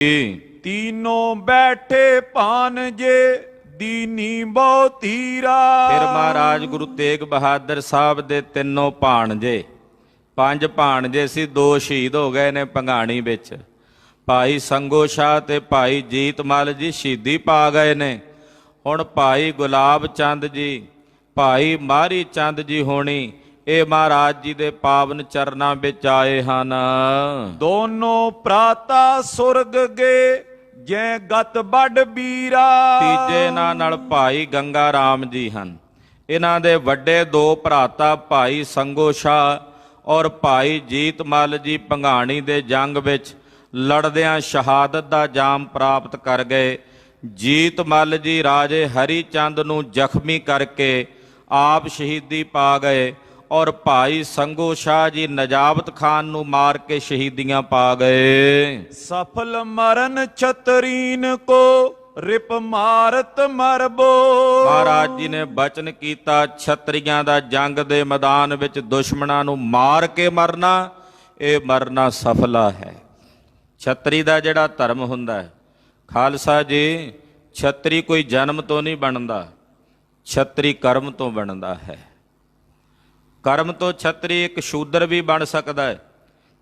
तीनों बैठे भानजे दीनी बहु धीरा। फिर महाराज गुरु तेग बहादुर साहब ਦੇ ਤਿੰਨੋਂ ਭਾਣਜੇ, ਪੰਜ ਭਾਣਜੇ ਸੀ, ਦੋ ਸ਼ਹੀਦ ਹੋ ਗਏ ਨੇ ਭੰਗਾਣੀ ਵਿੱਚ। ਭਾਈ ਸੰਗੋ ਸ਼ਾਹ ਤੇ ਭਾਈ ਜੀਤ ਮੱਲ ਜੀ ਸ਼ਹੀਦੀ ਪਾ ਗਏ ਨੇ। ਹੁਣ ਭਾਈ ਗੁਲਾਬ ਚੰਦ ਜੀ, ਭਾਈ ਮਾਰੀ ਚੰਦ ਜੀ ਹੋਣੀ ਇਹ ਮਹਾਰਾਜ ਜੀ ਦੇ ਪਾਵਨ ਚਰਨਾਂ ਵਿੱਚ ਆਏ ਹਨ। ਦੋਨੋਂ ਪ੍ਰਾਤਾ ਸੁਰਗ ਗਏ ਜੈ ਗਤ ਵੱਡ ਬੀਰਾ। ਤੀਜੇ ਨਾਂ ਨਾਲ ਭਾਈ ਗੰਗਾ ਰਾਮ ਜੀ ਹਨ। ਇਹਨਾਂ ਦੇ ਵੱਡੇ ਦੋ ਭਰਾਤਾ ਭਾਈ ਸੰਗੋ ਸ਼ਾਹ ਔਰ ਭਾਈ ਜੀਤ ਮੱਲ ਜੀ ਭੰਗਾਣੀ ਦੇ ਜੰਗ ਵਿੱਚ ਲੜਦਿਆਂ ਸ਼ਹਾਦਤ ਦਾ ਜਾਮ ਪ੍ਰਾਪਤ ਕਰ ਗਏ। ਜੀਤ ਮੱਲ ਜੀ ਰਾਜੇ ਹਰੀ ਚੰਦ ਨੂੰ ਜ਼ਖਮੀ ਕਰਕੇ ਆਪ ਸ਼ਹੀਦੀ ਪਾ ਗਏ ਔਰ ਭਾਈ ਸੰਗੋ ਸ਼ਾਹ ਜੀ ਨਜਾਬਤ ਖਾਨ ਨੂੰ ਮਾਰ ਕੇ ਸ਼ਹੀਦੀਆਂ ਪਾ ਗਏ। ਸਫਲ ਮਰਨ ਛਤਰੀਨ ਕੋ ਰਿਪ ਮਾਰਤ ਮਰਬੋ। ਮਹਾਰਾਜ ਜੀ ਨੇ ਬਚਨ ਕੀਤਾ ਛਤਰੀਆਂ ਦਾ ਜੰਗ ਦੇ ਮੈਦਾਨ ਵਿੱਚ ਦੁਸ਼ਮਣਾਂ ਨੂੰ ਮਾਰ ਕੇ ਮਰਨਾ, ਇਹ ਮਰਨਾ ਸਫਲਾ ਹੈ। ਛਤਰੀ ਦਾ ਜਿਹੜਾ ਧਰਮ ਹੁੰਦਾ ਹੈ ਖਾਲਸਾ ਜੀ, ਛਤਰੀ ਕੋਈ ਜਨਮ ਤੋਂ ਨਹੀਂ ਬਣਦਾ, ਛਤਰੀ ਕਰਮ ਤੋਂ ਬਣਦਾ ਹੈ। ਕਰਮ ਤੋਂ ਛਤਰੀ ਇੱਕ ਸ਼ੂਦਰ ਵੀ ਬਣ ਸਕਦਾ ਹੈ,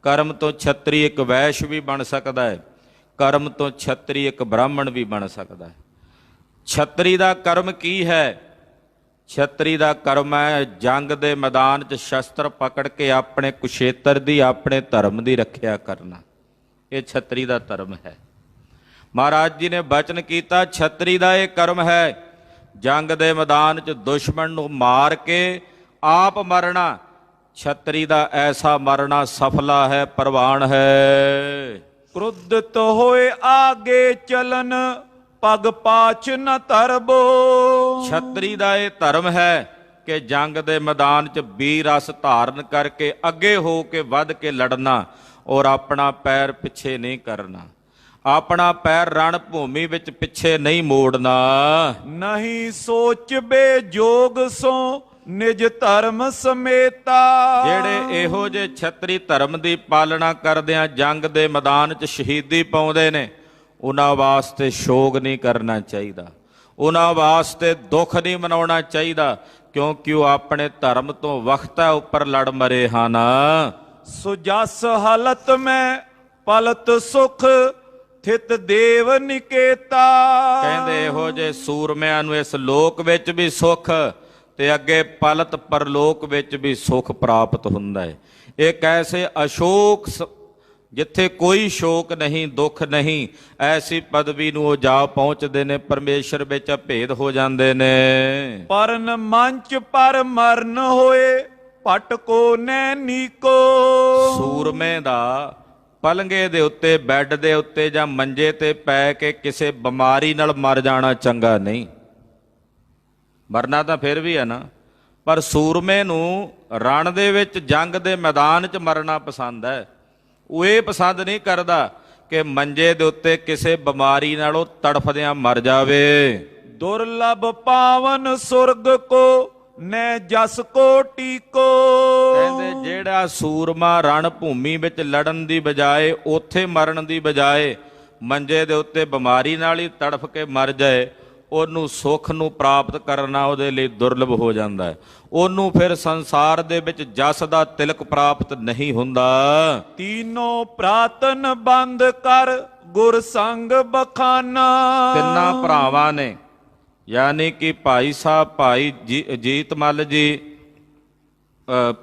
ਕਰਮ ਤੋਂ ਛਤਰੀ ਇੱਕ ਵੈਸ਼ ਵੀ ਬਣ ਸਕਦਾ ਹੈ, ਕਰਮ ਤੋਂ ਛਤਰੀ ਇੱਕ ਬ੍ਰਾਹਮਣ ਵੀ ਬਣ ਸਕਦਾ ਹੈ। ਛਤਰੀ ਦਾ ਕਰਮ ਕੀ ਹੈ? ਛਤਰੀ ਦਾ ਕਰਮ ਹੈ ਜੰਗ ਦੇ ਮੈਦਾਨ 'ਚ ਸ਼ਸਤਰ ਪਕੜ ਕੇ ਆਪਣੇ ਕੁਸ਼ੇਤਰ ਦੀ, ਆਪਣੇ ਧਰਮ ਦੀ ਰੱਖਿਆ ਕਰਨਾ। ਇਹ ਛਤਰੀ ਦਾ ਧਰਮ ਹੈ। ਮਹਾਰਾਜ ਜੀ ਨੇ ਬਚਨ ਕੀਤਾ ਛਤਰੀ ਦਾ ਇਹ ਕਰਮ ਹੈ ਜੰਗ ਦੇ ਮੈਦਾਨ 'ਚ ਦੁਸ਼ਮਣ ਨੂੰ ਮਾਰ ਕੇ ਆਪ ਮਰਨਾ। ਛਤਰੀ ਦਾ ਐਸਾ ਮਰਨਾ ਸਫਲਾ ਹੈ, ਪ੍ਰਵਾਨ ਹੈ। ਕ੍ਰੁੱਧਤ ਹੋਏ ਆਗੇ ਚਲਨ ਪਗ ਪਾਛ ਨ ਧਰਬੋ। ਛਤਰੀ ਦਾ ਇਹ ਧਰਮ ਹੈ ਕਿ ਜੰਗ ਦੇ ਮੈਦਾਨ 'ਚ ਵੀਰ ਰਸ ਧਾਰਨ ਕਰਕੇ ਅੱਗੇ ਹੋ ਕੇ ਵੱਧ ਕੇ ਲੜਨਾ ਔਰ ਆਪਣਾ ਪੈਰ ਪਿੱਛੇ ਨਹੀਂ ਕਰਨਾ, ਆਪਣਾ ਪੈਰ ਰਣ ਭੂਮੀ ਵਿੱਚ ਪਿੱਛੇ ਨਹੀਂ ਮੋੜਨਾ। ਨਹੀਂ ਸੋਚ ਬੇਜੋਗ ਸੋ ਨਿਜ ਧਰਮ ਸਮੇਤਾ। ਜਿਹੜੇ ਇਹੋ ਜਿਹੇ ਛਤਰੀ ਧਰਮ ਦੀ ਪਾਲਣਾ ਕਰਦਿਆਂ ਜੰਗ ਦੇ ਮੈਦਾਨ 'ਚ ਸ਼ਹੀਦੀ ਪਾਉਂਦੇ ਨੇ, ਉਹਨਾਂ ਵਾਸਤੇ ਸ਼ੋਕ ਨਹੀਂ ਕਰਨਾ ਚਾਹੀਦਾ, ਉਹਨਾਂ ਵਾਸਤੇ ਦੁੱਖ ਨਹੀਂ ਮਨਾਉਣਾ ਚਾਹੀਦਾ, ਕਿਉਂਕਿ ਉਹ ਆਪਣੇ ਧਰਮ ਤੋਂ ਵਖਤਾ ਉੱਪਰ ਲੜ ਮਰੇ ਹਨ। ਸੁਜਸ ਹਲਤ ਮੈਂ ਪਲਤ ਸੁਖ ਥਿਤ ਦੇਵ ਨਿਕੇਤਾ। ਕਹਿੰਦੇ ਇਹੋ ਜਿਹੇ ਸੂਰਮਿਆਂ ਨੂੰ ਇਸ ਲੋਕ ਵਿੱਚ ਵੀ ਸੁਖ ਤੇ ਅੱਗੇ ਪਲਤ ਪਰਲੋਕ ਵਿੱਚ ਵੀ ਸੁਖ ਪ੍ਰਾਪਤ ਹੁੰਦਾ ਹੈ। ਇੱਕ ਐਸੇ ਅਸ਼ੋਕ ਜਿੱਥੇ ਕੋਈ ਸ਼ੋਕ ਨਹੀਂ, ਦੁੱਖ ਨਹੀਂ, ਐਸੀ ਪਦਵੀ ਨੂੰ ਉਹ ਜਾ ਪਹੁੰਚਦੇ ਨੇ, ਪਰਮੇਸ਼ਰ ਵਿੱਚ ਅਭੇਦ ਹੋ ਜਾਂਦੇ ਨੇ। ਪਰਨ ਮੰਚ ਪਰ ਮਰਨ ਹੋਏ ਪਟ ਕੋ ਨੈਣੀ ਕੋ। ਸੂਰਮੇ ਦਾ ਪਲੰਗੇ ਦੇ ਉੱਤੇ, ਬੈੱਡ ਦੇ ਉੱਤੇ ਜਾਂ ਮੰਜੇ ਤੇ ਪੈ ਕੇ ਕਿਸੇ ਬਿਮਾਰੀ ਨਾਲ ਮਰ ਜਾਣਾ ਚੰਗਾ ਨਹੀਂ। ਮਰਨਾ ਤਾਂ ਫਿਰ ਵੀ ਹੈ ਨਾ, ਪਰ ਸੂਰਮੇ ਨੂੰ ਰਣ ਦੇ ਵਿੱਚ ਜੰਗ ਦੇ ਮੈਦਾਨ 'ਚ ਮਰਨਾ ਪਸੰਦ ਹੈ। ਉਹ ਇਹ ਪਸੰਦ ਨਹੀਂ ਕਰਦਾ ਕਿ ਮੰਜੇ ਦੇ ਉੱਤੇ ਕਿਸੇ ਬਿਮਾਰੀ ਨਾਲ ਉਹ ਤੜਫਦਿਆਂ ਮਰ ਜਾਵੇ। ਦੁਰਲਭ ਪਾਵਨ ਸੁਰਗ ਕੋ ਨੈ ਜਸ ਕੋਟੀ ਕੋ। ਕਹਿੰਦੇ ਜਿਹੜਾ ਸੂਰਮਾ ਰਣ ਭੂਮੀ ਵਿੱਚ ਲੜਨ ਦੀ ਬਜਾਏ, ਉੱਥੇ ਮਰਨ ਦੀ ਬਜਾਏ ਮੰਜੇ ਦੇ ਉੱਤੇ ਬਿਮਾਰੀ ਨਾਲ ਹੀ ਤੜਫ ਕੇ ਮਰ ਜਾਏ, ਉਹਨੂੰ ਸੁੱਖ ਨੂੰ ਪ੍ਰਾਪਤ ਕਰਨਾ ਉਹਦੇ ਲਈ ਦੁਰਲਭ ਹੋ ਜਾਂਦਾ ਹੈ। ਉਹਨੂੰ ਫਿਰ ਸੰਸਾਰ ਦੇ ਵਿੱਚ ਜਸ ਦਾ ਤਿਲਕ ਪ੍ਰਾਪਤ ਨਹੀਂ ਹੁੰਦਾ। ਤੀਨੋਂ ਪ੍ਰਾਤਨ ਬੰਦ ਕਰ ਗੁਰ ਸੰਗ ਬਖਾਨਾ। ਤਿੰਨਾਂ ਭਰਾਵਾਂ ਨੇ ਯਾਨੀ ਕਿ ਭਾਈ ਸਾਹਿਬ, ਭਾਈ ਜੀਤ ਮੱਲ ਜੀ,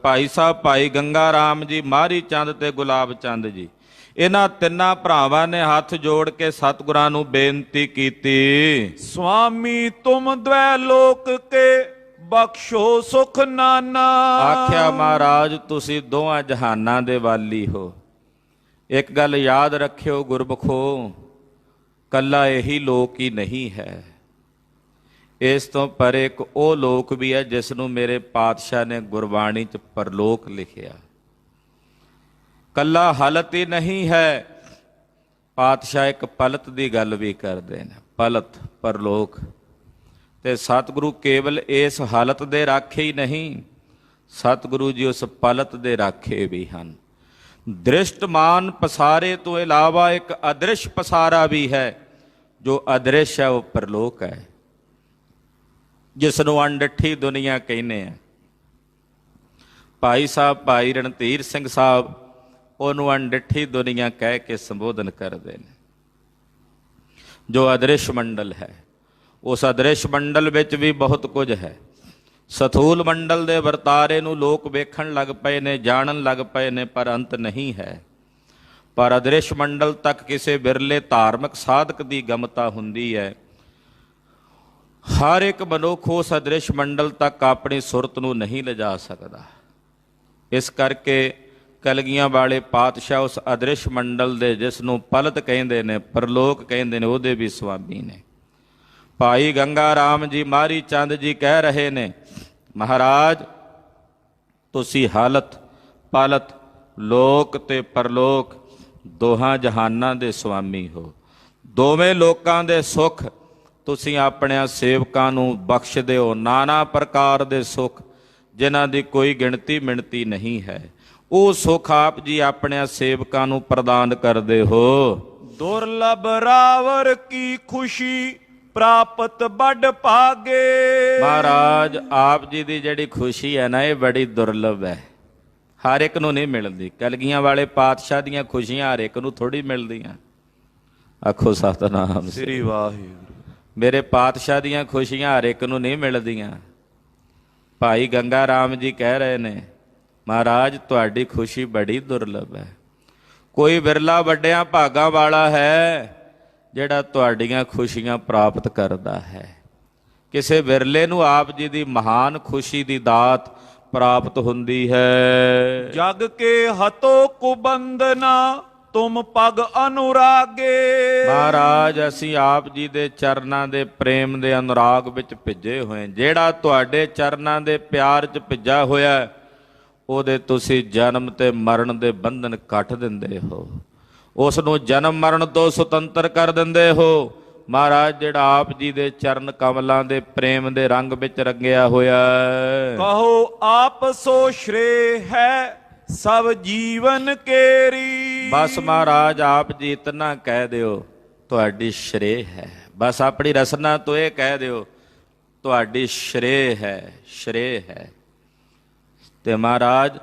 ਭਾਈ ਸਾਹਿਬ ਭਾਈ ਗੰਗਾ ਰਾਮ ਜੀ, ਮਾਰੀ ਚੰਦ ਤੇ ਗੁਲਾਬ ਚੰਦ ਜੀ, ਇਹਨਾਂ ਤਿੰਨਾਂ ਭਰਾਵਾਂ ਨੇ ਹੱਥ ਜੋੜ ਕੇ ਸਤਿਗੁਰਾਂ ਨੂੰ ਬੇਨਤੀ ਕੀਤੀ, ਸੁਆਮੀ ਤੁਮ ਦ્વੈ ਲੋਕ ਕੇ ਬਖਸ਼ੋ ਸੁਖ ਨਾਨਾ। ਆਖਿਆ ਮਹਾਰਾਜ ਤੁਸੀਂ ਦੋਹਾਂ ਜਹਾਨਾਂ ਦੇ ਵਾਲੀ ਹੋ। ਇੱਕ ਗੱਲ ਯਾਦ ਰੱਖਿਓ ਗੁਰਮੁਖੋ, ਕੱਲਾ ਇਹੀ ਲੋਕ ਹੀ ਨਹੀਂ ਹੈ, ਇਸ ਤੋਂ ਪਰੇ ਇੱਕ ਉਹ ਲੋਕ ਵੀ ਹੈ ਜਿਸ ਨੂੰ ਮੇਰੇ ਪਾਤਸ਼ਾਹ ਨੇ ਗੁਰਬਾਣੀ 'ਚ ਪਰਲੋਕ ਲਿਖਿਆ। ਕੱਲਾ ਹਲਤ ਹੀ ਨਹੀਂ ਹੈ, ਪਾਤਸ਼ਾਹ ਇੱਕ ਪਲਤ ਦੀ ਗੱਲ ਵੀ ਕਰਦੇ ਨੇ, ਪਲਤ ਪਰਲੋਕ। ਤੇ ਸਤਿਗੁਰੂ ਕੇਵਲ ਇਸ ਹਾਲਤ ਦੇ ਰਾਖੇ ਹੀ ਨਹੀਂ, ਸਤਿਗੁਰੂ ਜੀ ਉਸ ਪਲਤ ਦੇ ਰਾਖੇ ਵੀ ਹਨ। ਦ੍ਰਿਸ਼ਟਮਾਨ ਪਸਾਰੇ ਤੋਂ ਇਲਾਵਾ ਇੱਕ ਅਦ੍ਰਿਸ਼ ਪਸਾਰਾ ਵੀ ਹੈ। ਜੋ ਅਦ੍ਰਿਸ਼ ਹੈ ਉਹ ਪਰਲੋਕ ਹੈ, ਜਿਸ ਨੂੰ ਅਣਡਿੱਠੀ ਦੁਨੀਆ ਕਹਿੰਦੇ ਆ। ਭਾਈ ਸਾਹਿਬ ਭਾਈ ਰਣਧੀਰ ਸਿੰਘ ਸਾਹਿਬ ਉਹਨੂੰ ਅਣਡਿੱਠੀ ਦੁਨੀਆ ਕਹਿ ਕੇ ਸੰਬੋਧਨ ਕਰਦੇ ਨੇ। ਜੋ ਅਦ੍ਰਿਸ਼ ਮੰਡਲ ਹੈ, ਉਸ ਅਦ੍ਰਿਸ਼ ਮੰਡਲ ਵਿੱਚ ਵੀ ਬਹੁਤ ਕੁਝ ਹੈ। ਸਥੂਲ ਮੰਡਲ ਦੇ ਵਰਤਾਰੇ ਨੂੰ ਲੋਕ ਵੇਖਣ ਲੱਗ ਪਏ ਨੇ, ਜਾਣਨ ਲੱਗ ਪਏ ਨੇ, ਪਰ ਅੰਤ ਨਹੀਂ ਹੈ। ਪਰ ਅਦ੍ਰਿਸ਼ ਮੰਡਲ ਤੱਕ ਕਿਸੇ ਬਿਰਲੇ ਧਾਰਮਿਕ ਸਾਧਕ ਦੀ ਗਮਤਾ ਹੁੰਦੀ ਹੈ। ਹਰ ਇੱਕ ਮਨੁੱਖ ਉਸ ਅਦ੍ਰਿਸ਼ ਮੰਡਲ ਤੱਕ ਆਪਣੀ ਸੁਰਤ ਨੂੰ ਨਹੀਂ ਲਿਜਾ ਸਕਦਾ। ਇਸ ਕਰਕੇ ਕਲਗੀਆਂ ਵਾਲੇ ਪਾਤਸ਼ਾਹ ਉਸ ਅਦ੍ਰਿਸ਼ ਮੰਡਲ ਦੇ, ਜਿਸ ਨੂੰ ਪਲਤ ਕਹਿੰਦੇ ਨੇ, ਪਰਲੋਕ ਕਹਿੰਦੇ ਨੇ, ਉਹਦੇ ਵੀ ਸੁਆਮੀ ਨੇ। ਭਾਈ ਗੰਗਾ ਰਾਮ ਜੀ ਮਾਰੀ ਚੰਦ ਜੀ ਕਹਿ ਰਹੇ ਨੇ, ਮਹਾਰਾਜ ਤੁਸੀਂ ਹਾਲਤ ਪਾਲਤ ਲੋਕ ਤੇ ਪਰਲੋਕ ਦੋਹਾਂ ਜਹਾਨਾਂ ਦੇ ਸੁਆਮੀ ਹੋ। ਦੋਵੇਂ ਲੋਕਾਂ ਦੇ ਸੁੱਖ ਤੁਸੀਂ ਆਪਣਿਆਂ ਸੇਵਕਾਂ ਨੂੰ ਬਖਸ਼ਦੇ ਹੋ, ਨਾਨਾ ਪ੍ਰਕਾਰ ਦੇ ਸੁੱਖ ਜਿਨ੍ਹਾਂ ਦੀ ਕੋਈ ਗਿਣਤੀ ਮਿਣਤੀ ਨਹੀਂ ਹੈ। ਉਹ ਸੁੱਖ ਆਪ ਜੀ ਆਪਣਿਆਂ ਸੇਵਕਾਂ ਨੂੰ ਪ੍ਰਦਾਨ ਕਰਦੇ ਹੋ। ਦੁਰਲਭ ਰਾਵਰ ਕੀ ਖੁਸ਼ੀ ਪ੍ਰਾਪਤ ਵੱਡ ਭਾਗੇ। ਮਹਾਰਾਜ ਆਪ ਜੀ ਦੀ ਜਿਹੜੀ ਖੁਸ਼ੀ ਹੈ ਨਾ, ਇਹ ਬੜੀ ਦੁਰਲਭ ਹੈ, ਹਰ ਇੱਕ ਨੂੰ ਨਹੀਂ ਮਿਲਦੀ। ਕਲਗੀਆਂ ਵਾਲੇ ਪਾਤਸ਼ਾਹ ਦੀਆਂ ਖੁਸ਼ੀਆਂ ਹਰ ਇੱਕ ਨੂੰ ਥੋੜੀ ਮਿਲਦੀਆਂ। ਆਖੋ ਸਤਿਨਾਮ ਸ੍ਰੀ ਵਾਹਿਗੁਰੂ। ਮੇਰੇ ਪਾਤਸ਼ਾਹ ਦੀਆਂ ਖੁਸ਼ੀਆਂ ਹਰ ਇੱਕ ਨੂੰ ਨਹੀਂ ਮਿਲਦੀਆਂ। ਭਾਈ ਗੰਗਾ ਰਾਮ ਜੀ ਕਹਿ ਰਹੇ ਨੇ, ਮਹਾਰਾਜ ਤੁਹਾਡੀ ਖੁਸ਼ੀ ਬੜੀ ਦੁਰਲਭ ਹੈ। ਕੋਈ ਵਿਰਲਾ ਵੱਡਿਆਂ ਭਾਗਾਂ ਵਾਲਾ ਹੈ ਜਿਹੜਾ ਤੁਹਾਡੀਆਂ ਖੁਸ਼ੀਆਂ ਪ੍ਰਾਪਤ ਕਰਦਾ ਹੈ। ਕਿਸੇ ਵਿਰਲੇ ਨੂੰ ਆਪ ਜੀ ਦੀ ਮਹਾਨ ਖੁਸ਼ੀ ਦੀ ਦਾਤ ਪ੍ਰਾਪਤ ਹੁੰਦੀ ਹੈ। ਜਗ ਕੇ ਹਤੋ ਕੁਬੰਦਨਾ ਤੁਮ ਪਗ ਅਨੁਰਾਗੇ। ਮਹਾਰਾਜ ਅਸੀਂ ਆਪ ਜੀ ਦੇ ਚਰਨਾਂ ਦੇ ਪ੍ਰੇਮ ਦੇ ਅਨੁਰਾਗ ਵਿੱਚ ਭਿੱਜੇ ਹੋਏ। ਜਿਹੜਾ ਤੁਹਾਡੇ ਚਰਨਾਂ ਦੇ ਪਿਆਰ 'ਚ ਭਿੱਜਾ ਹੋਇਆ, ਉਹਦੇ ਤੁਸੀਂ ਜਨਮ ਤੇ ਮਰਨ ਦੇ ਬੰਧਨ ਕੱਟ ਦਿੰਦੇ ਹੋ, ਉਸ ਨੂੰ ਜਨਮ ਮਰਨ ਤੋਂ ਸੁਤੰਤਰ ਕਰ ਦਿੰਦੇ ਹੋ। ਮਹਾਰਾਜ ਜਿਹੜਾ ਆਪ ਜੀ ਦੇ ਚਰਨ ਕਮਲਾਂ ਦੇ ਪ੍ਰੇਮ ਦੇ ਰੰਗ ਵਿੱਚ ਰੰਗਿਆ ਹੋਇਆ, ਕਹੋ ਆਪ ਸੋ ਸ਼੍ਰੇ ਹੈ ਸਭ ਜੀਵਨ ਕੇਰੀ। ਬਸ ਮਹਾਰਾਜ ਆਪ ਜੀ ਇਤਨਾ ਕਹਿ ਦਿਓ, ਤੁਹਾਡੀ ਸ਼੍ਰੇ ਹੈ। ਬਸ ਆਪਣੀ ਰਸਨਾ ਤੋਂ ਇਹ ਕਹਿ ਦਿਓ, ਤੁਹਾਡੀ ਸ਼੍ਰੇ ਹੈ, ਸ਼੍ਰੇ ਹੈ। ਤੇ ਮਹਾਰਾਜ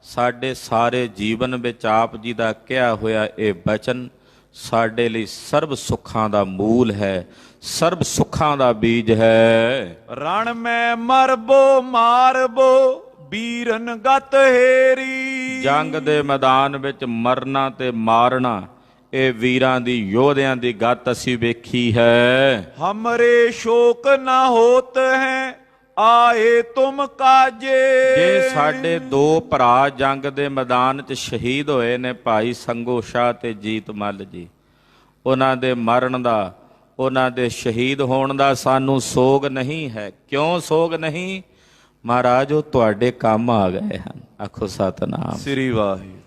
ਸਾਡੇ ਸਾਰੇ ਜੀਵਨ ਵਿੱਚ ਆਪ ਜੀ ਦਾ ਕਿਹਾ ਹੋਇਆ ਇਹ ਬਚਨ ਸਾਡੇ ਲਈ ਸਰਬ ਸੁੱਖਾਂ ਦਾ ਮੂਲ ਹੈ, ਸਰਬ ਸੁੱਖਾਂ ਦਾ ਬੀਜ ਹੈ। ਰਣ ਮੈਂ ਮਰਬੋ ਮਾਰਬੋ ਬੀਰਨ ਗਤ ਹੇਰੀ। ਜੰਗ ਦੇ ਮੈਦਾਨ ਵਿੱਚ ਮਰਨਾ ਤੇ ਮਾਰਨਾ, ਇਹ ਵੀਰਾਂ ਦੀ, ਯੋਧਿਆਂ ਦੀ ਗੱਤ ਅਸੀਂ ਵੇਖੀ ਹੈ। ਹਮਰੇ ਸ਼ੋਕ ਨਾ ਹੋਤ ਹੈ ਆਏ ਤੁਮ ਕਾਜੇ। ਜੇ ਸਾਡੇ ਦੋ ਭਰਾ ਜੰਗ ਦੇ ਮੈਦਾਨ 'ਚ ਸ਼ਹੀਦ ਹੋਏ ਨੇ, ਭਾਈ ਸੰਗੋ ਸ਼ਾਹ ਤੇ ਜੀਤ ਮੱਲ ਜੀ, ਉਹਨਾਂ ਦੇ ਮਰਨ ਦਾ, ਉਹਨਾਂ ਦੇ ਸ਼ਹੀਦ ਹੋਣ ਦਾ ਸਾਨੂੰ ਸੋਗ ਨਹੀਂ ਹੈ। ਕਿਉਂ ਸੋਗ ਨਹੀਂ? ਮਹਾਰਾਜ ਉਹ ਤੁਹਾਡੇ ਕੰਮ ਆ ਗਏ ਹਨ। ਆਖੋ ਸਤਿਨਾਮ ਸ੍ਰੀ ਵਾਹਿਗੁਰੂ।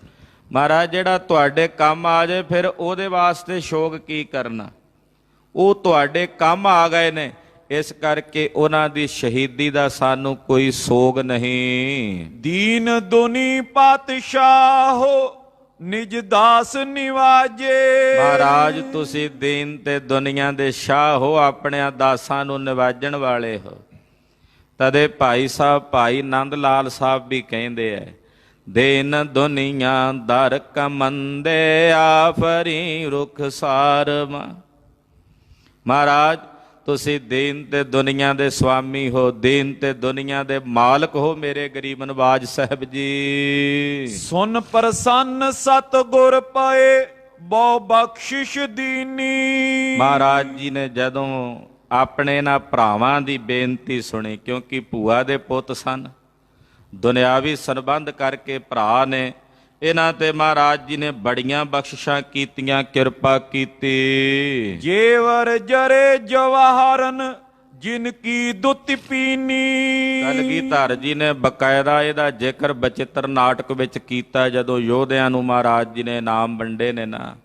ਮਹਾਰਾਜ ਜਿਹੜਾ ਤੁਹਾਡੇ ਕੰਮ ਆ ਜਾਏ, ਫਿਰ ਉਹਦੇ ਵਾਸਤੇ ਸ਼ੋਕ ਕੀ ਕਰਨਾ? ਉਹ ਤੁਹਾਡੇ ਕੰਮ ਆ ਗਏ ਨੇ, ਇਸ ਕਰਕੇ ਉਹਨਾਂ ਦੀ ਸ਼ਹੀਦੀ ਦਾ ਸਾਨੂੰ ਕੋਈ ਸੋਗ ਨਹੀਂ। ਦੀਨ ਦੁਨੀ ਪਾਤਸ਼ਾਹੋ ਨਿਜ ਦਾਸ ਨਿਵਾਜੇ। ਮਹਾਰਾਜ ਤੁਸੀਂ ਦੀਨ ਤੇ ਦੁਨੀਆ ਦੇ ਸ਼ਾਹ ਹੋ, ਆਪਣਿਆਂ ਦਾਸਾਂ ਨੂੰ ਨਿਵਾਜਣ ਵਾਲੇ ਹੋ। ਤਦੇ ਭਾਈ ਸਾਹਿਬ ਭਾਈ ਨੰਦ ਲਾਲ ਸਾਹਿਬ ਵੀ ਕਹਿੰਦੇ ਐ, ਦੇਨ ਦੁਨੀਆ ਦਰ ਕਮੰਦੇ ਆਫਰੀ ਰੁਖ ਸਾਰਮਾ। ਮਹਾਰਾਜ ਤੁਸੀਂ ਦੀਨ ਤੇ ਦੁਨੀਆ ਦੇ ਸੁਆਮੀ ਹੋ, ਦੀਨ ਤੇ ਦੁਨੀਆ ਦੇ ਮਾਲਕ ਹੋ ਮੇਰੇ ਗਰੀਬ ਨਵਾਜ ਸਾਹਿਬ ਜੀ। ਸੁਨ ਪ੍ਰਸੰਨ ਸਤਿਗੁਰ ਪਏ ਬਹੁ ਬਖਸ਼ਿਸ਼ ਦੀਨੀ। ਮਹਾਰਾਜ ਜੀ ਨੇ ਜਦੋਂ ਆਪਣੇ ਨਾ ਭਰਾਵਾਂ ਦੀ ਬੇਨਤੀ ਸੁਣੀ, ਕਿਉਂਕਿ ਭੂਆ ਦੇ ਪੁੱਤ ਸਨ, ਦੁਨਿਆਵੀ ਸੰਬੰਧ ਕਰਕੇ ਭਰਾ ਨੇ, ਇਹਨਾਂ ਤੇ ਮਹਾਰਾਜ ਜੀ ਨੇ ਬੜੀਆਂ ਬਖਸ਼ਿਸ਼ਾਂ ਕੀਤੀਆਂ, ਕਿਰਪਾ ਕੀਤੀ। ਜੇਵਰ ਜਰੇ ਜਵਾਹਰਨ ਜਿਨ ਕੀ ਦੁੱਤ ਪੀਨੀ। ਕਲਗੀਧਰ ਜੀ ਨੇ ਬਕਾਇਦਾ ਇਹਦਾ ਜ਼ਿਕਰ ਬਚਿੱਤਰ ਨਾਟਕ ਵਿੱਚ ਕੀਤਾ। ਜਦੋਂ ਯੋਧਿਆਂ ਨੂੰ ਮਹਾਰਾਜ ਜੀ ਨੇ ਇਨਾਮ ਵੰਡੇ ਨੇ ਨਾ,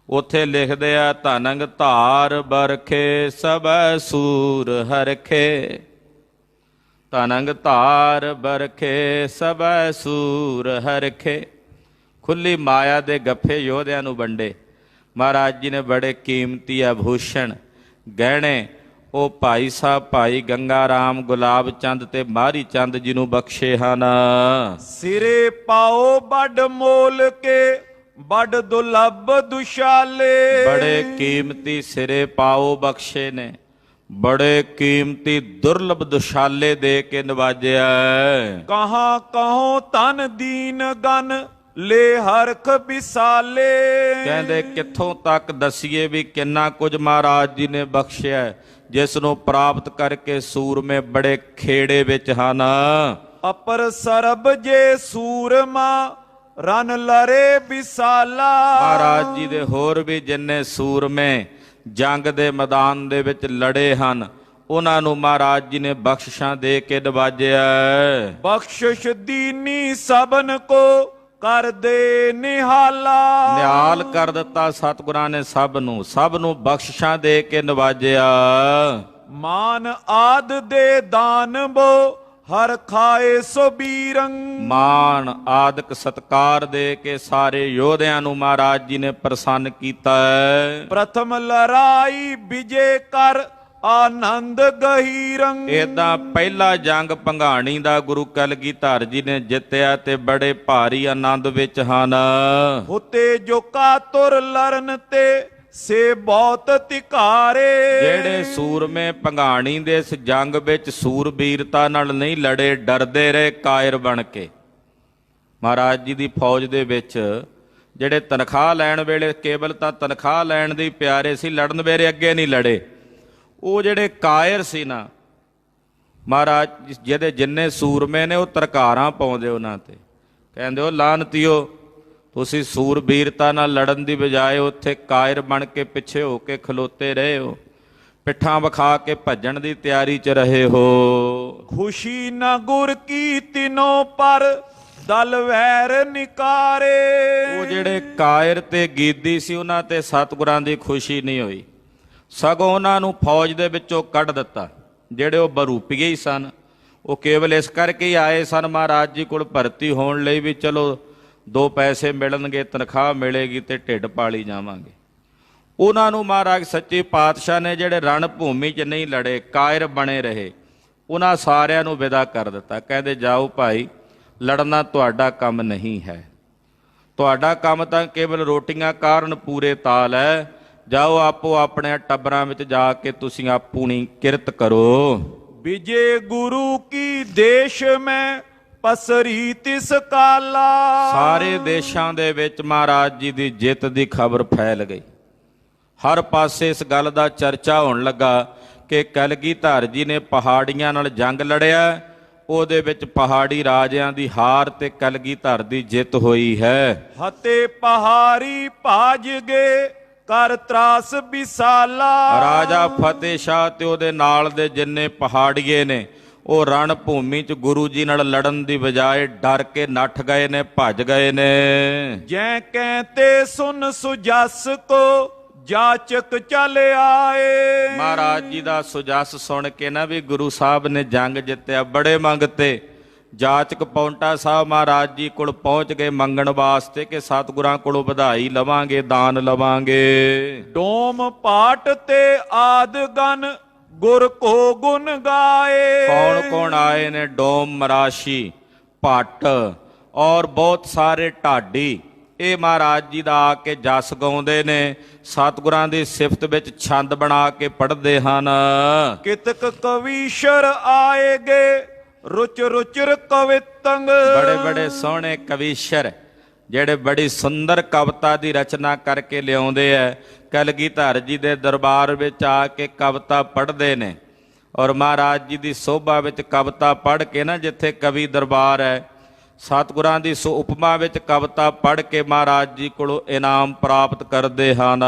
ਉੱਥੇ ਲਿਖਦੇ ਆ, ਧਨੰਗ ਧਾਰ ਬਰਖੇ ਸਭੈ ਸੂਰ ਹਰਖੇ। ਧਨੰਗ ਧਾਰ ਬਰਖੇ ਸਭੈ ਸੂਰ ਹਰਖੇ। ਖੁੱਲੀ ਮਾਇਆ ਦੇ ਗੱਫੇ ਯੋਧਿਆਂ ਨੂੰ ਵੰਡੇ। ਮਹਾਰਾਜ ਜੀ ਨੇ ਬੜੇ ਕੀਮਤੀ ਆਭੂਸ਼ਣ ਗਹਿਣੇ ਉਹ ਭਾਈ ਸਾਹਿਬ ਭਾਈ ਗੰਗਾ ਰਾਮ ਗੁਲਾਬ ਚੰਦ ਤੇ ਮਾਰੀ ਚੰਦ ਜੀ ਨੂੰ ਬਖਸ਼ੇ ਹਨ। ਸਿਰੇ ਪਾਓ ਵੱਡ ਮੋਲ ਕੇ ਵੱਡ ਦੁਲੱਭ ਦੁਸ਼ਾਲੇ। ਬੜੇ ਕੀਮਤੀ ਸਿਰੇ ਪਾਓ ਬਖਸ਼ੇ ਨੇ, ਬੜੇ ਕੀਮਤੀ ਦੁਰਲਭ ਦੁਸ਼ਾਲੇ ਦੇ ਕੇ ਨਵਾਜਿਆ। ਕਹਾਂ ਕਹੋ ਤਨ ਦੀਨ ਗਨ ਲੈ ਹਰਖ ਵਿਸਾਲੇ। ਕਹਿੰਦੇ ਕਿੱਥੋਂ ਤੱਕ ਦਸੀਏ ਵੀ ਕਿੰਨਾ ਕੁਝ ਮਹਾਰਾਜ ਜੀ ਨੇ ਬਖਸ਼ਿਆ, ਜਿਸ ਨੂੰ ਪ੍ਰਾਪਤ ਕਰਕੇ ਸੂਰਮੇ ਬੜੇ ਖੇੜੇ ਵਿੱਚ ਹਨ। ਅਪਰ ਸਰਬ ਜੇ ਸੂਰਮਾ ਰਨ ਲਰੇ ਵਿਸਾਲਾ। ਮਹਾਰਾਜ ਜੀ ਦੇ ਹੋਰ ਵੀ ਜਿੰਨੇ ਸੂਰਮੇ ਜੰਗ ਦੇ ਮੈਦਾਨ ਦੇ ਵਿੱਚ ਲੜੇ ਹਨ, ਉਹਨਾਂ ਨੂੰ ਮਹਾਰਾਜ ਜੀ ਨੇ ਬਖਸ਼ਿਸ਼ਾਂ ਦੇ ਕੇ ਨਵਾਜਿਆ। ਬਖਸ਼ਿਸ਼ ਦੀਨੀ ਸਭਨ ਕੋ ਕਰ ਦੇ ਨਿਹਾਲਾ। ਨਿਹਾਲ ਕਰ ਦਿੱਤਾ ਸਤਿਗੁਰਾਂ ਨੇ ਸਭ ਨੂੰ ਬਖਸ਼ਿਸ਼ਾਂ ਦੇ ਕੇ ਨਵਾਜਿਆ। ਮਾਨ ਆਦ ਦੇ ਦਾਨ ਬੋ ਹਰ ਖਾਏ ਸੋ ਬੀਰੰਗ। ਮਾਨ ਆਦਿਕ ਸਤਕਾਰ ਦੇ ਕੇ ਸਾਰੇ ਯੋਧਿਆਂ ਨੂੰ ਮਹਾਰਾਜ ਜੀ ਨੇ ਪ੍ਰਸੰਨ ਕੀਤਾ। ਪ੍ਰਥਮ ਲੜਾਈ ਵਿਜੇ ਕਰ ਆਨੰਦ ਗਹੀਰੰਗ। ਏਦਾਂ ਪਹਿਲਾ ਜੰਗ ਭੰਗਾਣੀ ਦਾ ਗੁਰੂ ਕਲਗੀਧਰ ਜੀ ਨੇ ਜਿੱਤਿਆ ਤੇ ਬੜੇ ਭਾਰੀ ਆਨੰਦ ਵਿੱਚ ਹਨ। ਹੁਤੇ ਜੋ ਕਾਤੁਰ ਲਰਨ ਤੇ ਸੇ ਬਹੁਤ ਤਿਕਾਰੇ। ਜਿਹੜੇ ਸੂਰਮੇ ਭੰਗਾਣੀ ਦੇ ਇਸ ਜੰਗ ਵਿੱਚ ਸੂਰਬੀਰਤਾ ਨਾਲ ਨਹੀਂ ਲੜੇ, ਡਰਦੇ ਰਹੇ ਕਾਇਰ ਬਣ ਕੇ। ਮਹਾਰਾਜ ਜੀ ਦੀ ਫੌਜ ਦੇ ਵਿੱਚ ਜਿਹੜੇ ਤਨਖਾਹ ਲੈਣ ਵੇਲੇ ਕੇਵਲ ਤਾਂ ਤਨਖਾਹ ਲੈਣ ਦੇ ਪਿਆਰੇ ਸੀ, ਲੜਨ ਵੇਲੇ ਅੱਗੇ ਨਹੀਂ ਲੜੇ। ਉਹ ਜਿਹੜੇ ਕਾਇਰ ਸੀ ਨਾ ਮਹਾਰਾਜ, ਜਿਹਦੇ ਜਿੰਨੇ ਸੂਰਮੇ ਨੇ ਉਹ ਤਰਕਾਰਾਂ ਪਾਉਂਦੇ ਉਹਨਾਂ ਤੇ, ਕਹਿੰਦੇ ਉਹ ਲਾਨਤੀਓ, ਤੁਸੀਂ ਸੂਰਬੀਰਤਾ ਨਾਲ ਲੜਨ ਦੀ ਬਜਾਏ ਉੱਥੇ ਕਾਇਰ ਬਣ ਕੇ ਪਿੱਛੇ ਹੋ ਕੇ ਖਲੋਤੇ ਰਹੇ ਹੋ, ਪਿੱਠਾਂ ਵਿਖਾ ਕੇ ਭੱਜਣ ਦੀ ਤਿਆਰੀ 'ਚ ਰਹੇ ਹੋ। ਖੁਸ਼ੀ ਨਾ ਗੁਰ ਕੀ ਤਿਨੋ ਪਰ ਦਲ ਵੈਰ ਨਿਕਾਰੇ। ਉਹ ਜਿਹੜੇ ਕਾਇਰ ਤੇ ਗੀਦੀ ਸੀ ਉਹਨਾਂ ਤੇ ਸਤਿਗੁਰਾਂ ਦੀ ਖੁਸ਼ੀ ਨਹੀਂ ਹੋਈ, ਸਗੋਂ ਉਹਨਾਂ ਨੂੰ ਫੌਜ ਦੇ ਵਿੱਚੋਂ ਕੱਢ ਦਿੱਤਾ। ਜਿਹੜੇ ਉਹ ਬਰੂਪੀਏ ਹੀ ਸਨ, ਉਹ ਕੇਵਲ ਇਸ ਕਰਕੇ ਹੀ ਆਏ ਸਨ ਮਹਾਰਾਜ ਜੀ ਕੋਲ ਭਰਤੀ ਹੋਣ ਲਈ ਵੀ ਚਲੋ 2 ਪੈਸੇ ਮਿਲਣਗੇ, ਤਨਖਾਹ ਮਿਲੇਗੀ ਤੇ ਢਿੱਡ ਪਾਲੀ ਜਾਵਾਂਗੇ। ਉਹਨਾਂ ਨੂੰ ਮਹਾਰਾਜ ਸੱਚੇ ਪਾਤਸ਼ਾਹ ਨੇ ਜਿਹੜੇ ਰਣ ਭੂਮੀ 'ਚ ਨਹੀਂ ਲੜੇ, ਕਾਇਰ ਬਣੇ ਰਹੇ, ਉਹਨਾਂ ਸਾਰਿਆਂ ਨੂੰ ਵਿਦਾ ਕਰ ਦਿੱਤਾ। ਕਹਿੰਦੇ ਜਾਓ ਭਾਈ, ਲੜਨਾ ਤੁਹਾਡਾ ਕੰਮ ਨਹੀਂ ਹੈ, ਤੁਹਾਡਾ ਕੰਮ ਤਾਂ ਕੇਵਲ ਰੋਟੀਆਂ ਕਾਰਨ ਪੂਰੇ ਤਾਲ ਹੈ। ਜਾਓ ਆਪੋ ਆਪਣੇ ਟੱਬਰਾਂ ਵਿੱਚ ਜਾ ਕੇ ਤੁਸੀਂ ਆਪਣੀ ਕਿਰਤ ਕਰੋ। ਵਿਜੇ ਗੁਰੂ ਕੀ ਦੇਸ਼ ਮੈਂ ਪਸਰੀ ਤਿਸ ਕਾਲਾ। ਸਾਰੇ ਦੇਸ਼ਾਂ ਦੇ ਵਿੱਚ ਮਹਾਰਾਜ ਜੀ ਦੀ ਜਿੱਤ ਦੀ ਖਬਰ ਫੈਲ ਗਈ। ਹਰ ਪਾਸੇ ਇਸ ਗੱਲ ਦਾ ਚਰਚਾ ਹੋਣ ਲੱਗਾ ਕਿ ਕਲਗੀਧਰ ਜੀ ਨੇ ਪਹਾੜੀਆਂ ਨਾਲ ਜੰਗ ਲੜਿਆ, ਉਹਦੇ ਵਿੱਚ ਪਹਾੜੀ ਰਾਜਿਆਂ ਦੀ ਹਾਰ ਤੇ ਕਲਗੀਧਰ ਦੀ ਜਿੱਤ ਹੋਈ ਹੈ। ਹਤੇ ਪਹਾੜੀ ਭਾਜ ਗਏ ਕਰ ਤਰਾਸ ਵਿਸਾਲਾ। ਰਾਜਾ ਫਤਿਹ ਸ਼ਾਹ ਤੇ ਉਹਦੇ ਨਾਲ ਦੇ ਜਿੰਨੇ ਪਹਾੜੀਏ ਨੇ ਉਹ ਰਣ ਭੂਮੀ 'ਚ ਗੁਰੂ ਜੀ ਨਾਲ ਲੜਨ ਦੀ ਬਜਾਏ ਡਰ ਕੇ ਨੱਠ ਗਏ ਨੇ, ਭੱਜ ਗਏ ਨੇ। ਜੈ ਕਹਿੰਤੇ ਸੁਨ ਸੁਜਸ ਕੋ ਜਾਚਕ ਚਲ ਆਏ। ਮਹਾਰਾਜ ਜੀ ਦਾ ਸੁਜਸ ਸੁਣ ਕੇ ਨਾ ਵੀ ਗੁਰੂ ਸਾਹਿਬ ਨੇ ਜੰਗ ਜਿੱਤਿਆ, ਬੜੇ ਮੰਗਤੇ। ਜਾਚਕ ਪੌਂਟਾ ਸਾਹਿਬ ਮਹਾਰਾਜ ਜੀ ਕੋਲ ਪਹੁੰਚ ਗਏ ਮੰਗਣ ਵਾਸਤੇ ਕਿ ਸਤਿਗੁਰਾਂ ਕੋਲੋਂ ਵਧਾਈ ਲਵਾਂਗੇ, ਦਾਨ ਲਵਾਂਗੇ। ਡੋਮ ਪਾਟ ਤੇ ਆਦ ਗਨ ਗੁਰ ਕੋ ਗੁਣ ਗਾਏ। ਕੌਣ ਕੌਣ ਆਏ ਨੇ? ਡੋਮ ਮਰਾਸ਼ੀ, ਭੱਟ ਔਰ ਬਹੁਤ ਸਾਰੇ ਢਾਡੀ, ਇਹ ਮਹਾਰਾਜ ਜੀ ਦਾ ਆ ਕੇ ਜਸ ਗਾਉਂਦੇ ਨੇ, ਸਤਿਗੁਰਾਂ ਦੀ ਸਿਫਤ ਵਿੱਚ ਛੰਦ ਬਣਾ ਕੇ ਪੜ੍ਹਦੇ ਹਨ। ਕਿਤਕ ਕਵੀਸ਼ਰ ਆਏਗੇ ਰੁਚ ਰੁਚਰ ਕਵਿਤੰਗ। ਬੜੇ ਬੜੇ ਸੋਹਣੇ ਕਵੀਸ਼ਰ ਜਿਹੜੇ ਬੜੀ ਸੁੰਦਰ ਕਵਿਤਾ ਦੀ ਰਚਨਾ ਕਰਕੇ ਲਿਆਉਂਦੇ ਐ, ਕਲਗੀਧਰ ਜੀ ਦੇ ਦਰਬਾਰ ਵਿੱਚ ਆ ਕੇ ਕਵਿਤਾ ਪੜ੍ਹਦੇ ਨੇ। ਔਰ ਮਹਾਰਾਜ ਜੀ ਦੀ ਸੋਭਾ ਵਿੱਚ ਕਵਿਤਾ ਪੜ੍ਹ ਕੇ ਨਾ, ਜਿੱਥੇ ਕਵੀ ਦਰਬਾਰ ਹੈ, ਸਤਿਗੁਰਾਂ ਦੀ ਸੋ ਉਪਮਾ ਵਿੱਚ ਕਵਿਤਾ ਪੜ੍ਹ ਕੇ ਮਹਾਰਾਜ ਜੀ ਕੋਲੋਂ ਇਨਾਮ ਪ੍ਰਾਪਤ ਕਰਦੇ ਹਨ।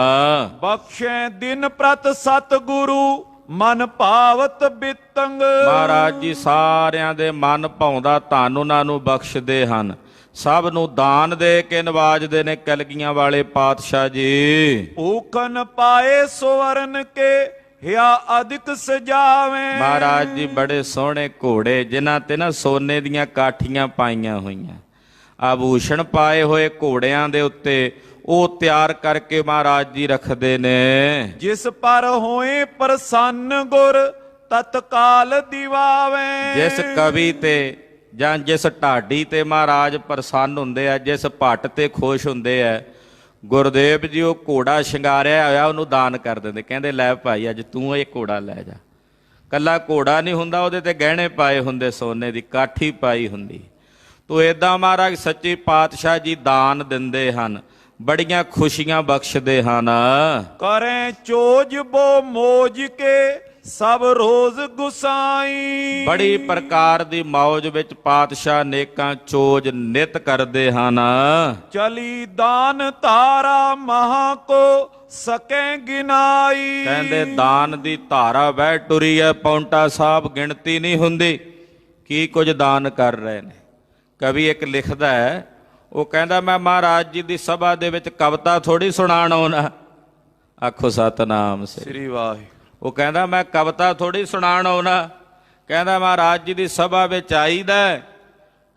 ਬਖਸ਼ੈ ਦਿਨ ਪ੍ਰਤ ਸਤਿਗੁਰੂ ਮਨ ਭਾਵਤ ਬਿਤੰਗ। ਮਹਾਰਾਜ ਜੀ ਸਾਰਿਆਂ ਦੇ ਮਨ ਭਾਉਂਦਾ ਧਨ ਉਹਨਾਂ ਨੂੰ ਬਖਸ਼ਦੇ ਹਨ, ਸਭ ਨੂੰ ਦਾਨ ਦੇ ਕੇ ਨਵਾਜਦੇ ਨੇ ਕਲਗੀਆਂ ਵਾਲੇ ਪਾਤਸ਼ਾਹ ਜੀ। ਊਖਨ ਪਾਏ ਸਵਰਨ ਕੇ ਹਿਆ ਅਧਿਕ ਸਜਾਵੇਂ। ਮਹਾਰਾਜ ਜੀ ਬੜੇ ਸੋਹਣੇ ਘੋੜੇ ਜਿਨ੍ਹਾਂ ਤੇ ਨਾ ਸੋਨੇ ਦੀਆਂ ਕਾਠੀਆਂ ਪਾਈਆਂ ਹੋਈਆਂ, ਆਭੂਸ਼ਣ ਪਾਏ ਹੋਏ ਘੋੜਿਆਂ ਦੇ ਉੱਤੇ ਉਹ ਤਿਆਰ ਕਰਕੇ ਮਹਾਰਾਜ ਜੀ ਰੱਖਦੇ ਨੇ। ਜਿਸ ਪਰ ਹੋਏ ਪ੍ਰਸੰਨ ਗੁਰ ਤਤਕਾਲ ਦਿਵਾਵੇ। ਜਿਸ ਕਵੀ ਤੇ ਜਾਂ ਜਿਸ ਢਾਡੀ ਤੇ ਮਹਾਰਾਜ ਪ੍ਰਸੰਨ ਹੁੰਦੇ ਆ, ਜਿਸ ਭੱਟ ਤੇ ਖੁਸ਼ ਹੁੰਦੇ ਆ, ਗੁਰਦੇਵ ਜੀ ਉਹ ਘੋੜਾ ਸ਼ਿੰਗਾਰਿਆ ਹੋਇਆ ਉਹਨੂੰ ਦਾਨ ਕਰ ਦਿੰਦੇ। ਕਹਿੰਦੇ ਲੈ ਭਾਈ ਅੱਜ ਤੂੰ ਇਹ ਘੋੜਾ ਲੈ ਜਾ। ਕੱਲਾ ਘੋੜਾ ਨਹੀਂ ਹੁੰਦਾ, ਉਹਦੇ ਤੇ ਗਹਿਣੇ ਪਾਏ ਹੁੰਦੇ, ਸੋਨੇ ਦੀ ਕਾਠੀ ਪਾਈ ਹੁੰਦੀ। ਤੋ ਏਦਾਂ ਮਹਾਰਾਜ ਸੱਚੇ ਪਾਤਸ਼ਾਹ ਜੀ ਦਾਨ ਦਿੰਦੇ ਹਨ, ਬੜੀਆਂ ਖੁਸ਼ੀਆਂ ਬਖਸ਼ਦੇ ਹਨ। ਕਰੇ ਚੋਜ ਬੋ ਮੋਜ ਕੇ ਸਭ ਰੋਜ਼ ਗੁਸਾਈ। ਬੜੀ ਪ੍ਰਕਾਰ ਦੀ ਮੌਜ ਵਿੱਚ ਪਾਤਸ਼ਾਹ ਨੇਕਾਂ ਚੋਜ ਨਿਤ ਕਰਦੇ ਹਨ। ਚਲੀ ਦਾਨ ਧਾਰਾ ਮਹਾ ਕੋ ਸਕੈ ਗਿਨਾਈ। ਕਹਿੰਦੇ ਦਾਨ ਦੀ ਧਾਰਾ ਵਹਿ ਟੁਰੀ ਹੈ ਪੌਂਟਾ ਸਾਹਿਬ, ਗਿਣਤੀ ਨਹੀਂ ਹੁੰਦੀ ਕੀ ਕੁਝ ਦਾਨ ਕਰ ਰਹੇ ਨੇ। ਕਵੀ ਇੱਕ ਲਿਖਦਾ ਹੈ, ਉਹ ਕਹਿੰਦਾ ਮੈਂ ਮਹਾਰਾਜ ਜੀ ਦੀ ਸਭਾ ਦੇ ਵਿੱਚ ਕਵਿਤਾ ਥੋੜੀ ਸੁਣਾਉਣ ਆਉਣਾ। ਆਖੋ ਸਤਨਾਮ ਸ੍ਰੀ ਵਾਹਿਗੁਰੂ। ਉਹ ਕਹਿੰਦਾ ਮੈਂ ਕਵਿਤਾ ਥੋੜੀ ਸੁਣਾਉਣ ਆਉਣਾ। ਕਹਿੰਦਾ ਮਹਾਰਾਜ ਜੀ ਦੀ ਸਭਾ ਵਿੱਚ ਆਈਦਾ,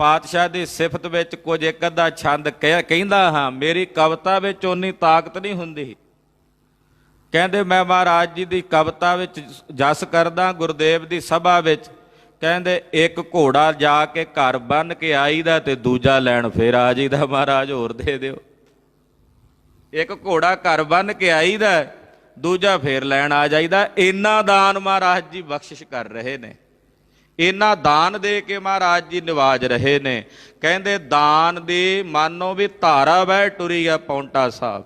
ਪਾਤਸ਼ਾਹ ਦੀ ਸਿਫਤ ਵਿੱਚ ਕੁਝ ਇੱਕ ਅੱਧਾ ਛੰਦ ਕਹਿੰਦਾ ਹਾਂ, ਮੇਰੀ ਕਵਿਤਾ ਵਿੱਚ ਓਨੀ ਤਾਕਤ ਨਹੀਂ ਹੁੰਦੀ। ਕਹਿੰਦੇ ਮੈਂ ਮਹਾਰਾਜ ਜੀ ਦੀ ਕਵਿਤਾ ਵਿੱਚ ਜਸ ਕਰਦਾ, ਗੁਰਦੇਵ ਦੀ ਸਭਾ ਵਿੱਚ ਕਹਿੰਦੇ ਇੱਕ ਘੋੜਾ ਜਾ ਕੇ ਘਰ ਬੰਨ੍ਹ ਕੇ ਆਈਦਾ ਤੇ ਦੂਜਾ ਲੈਣ ਫੇਰ ਆ ਜਾਈਦਾ, ਮਹਾਰਾਜ ਹੋਰ ਦੇ ਦਿਓ। ਇੱਕ ਘੋੜਾ ਘਰ ਬੰਨ੍ਹ ਕੇ ਆਈਦਾ, ਦੂਜਾ ਫੇਰ ਲੈਣ ਆ ਜਾਈਦਾ। ਇੰਨਾ ਦਾਨ ਮਹਾਰਾਜ ਜੀ ਬਖਸ਼ਿਸ਼ ਕਰ ਰਹੇ ਨੇ, ਇੰਨਾ ਦਾਨ ਦੇ ਕੇ ਮਹਾਰਾਜ ਜੀ ਨਿਵਾਜ ਰਹੇ ਨੇ। ਕਹਿੰਦੇ ਦਾਨ ਦੀ ਮਾਨੋ ਵੀ ਧਾਰਾ ਵਹਿ ਟੁਰੀ ਆ ਪੌਂਟਾ ਸਾਹਿਬ।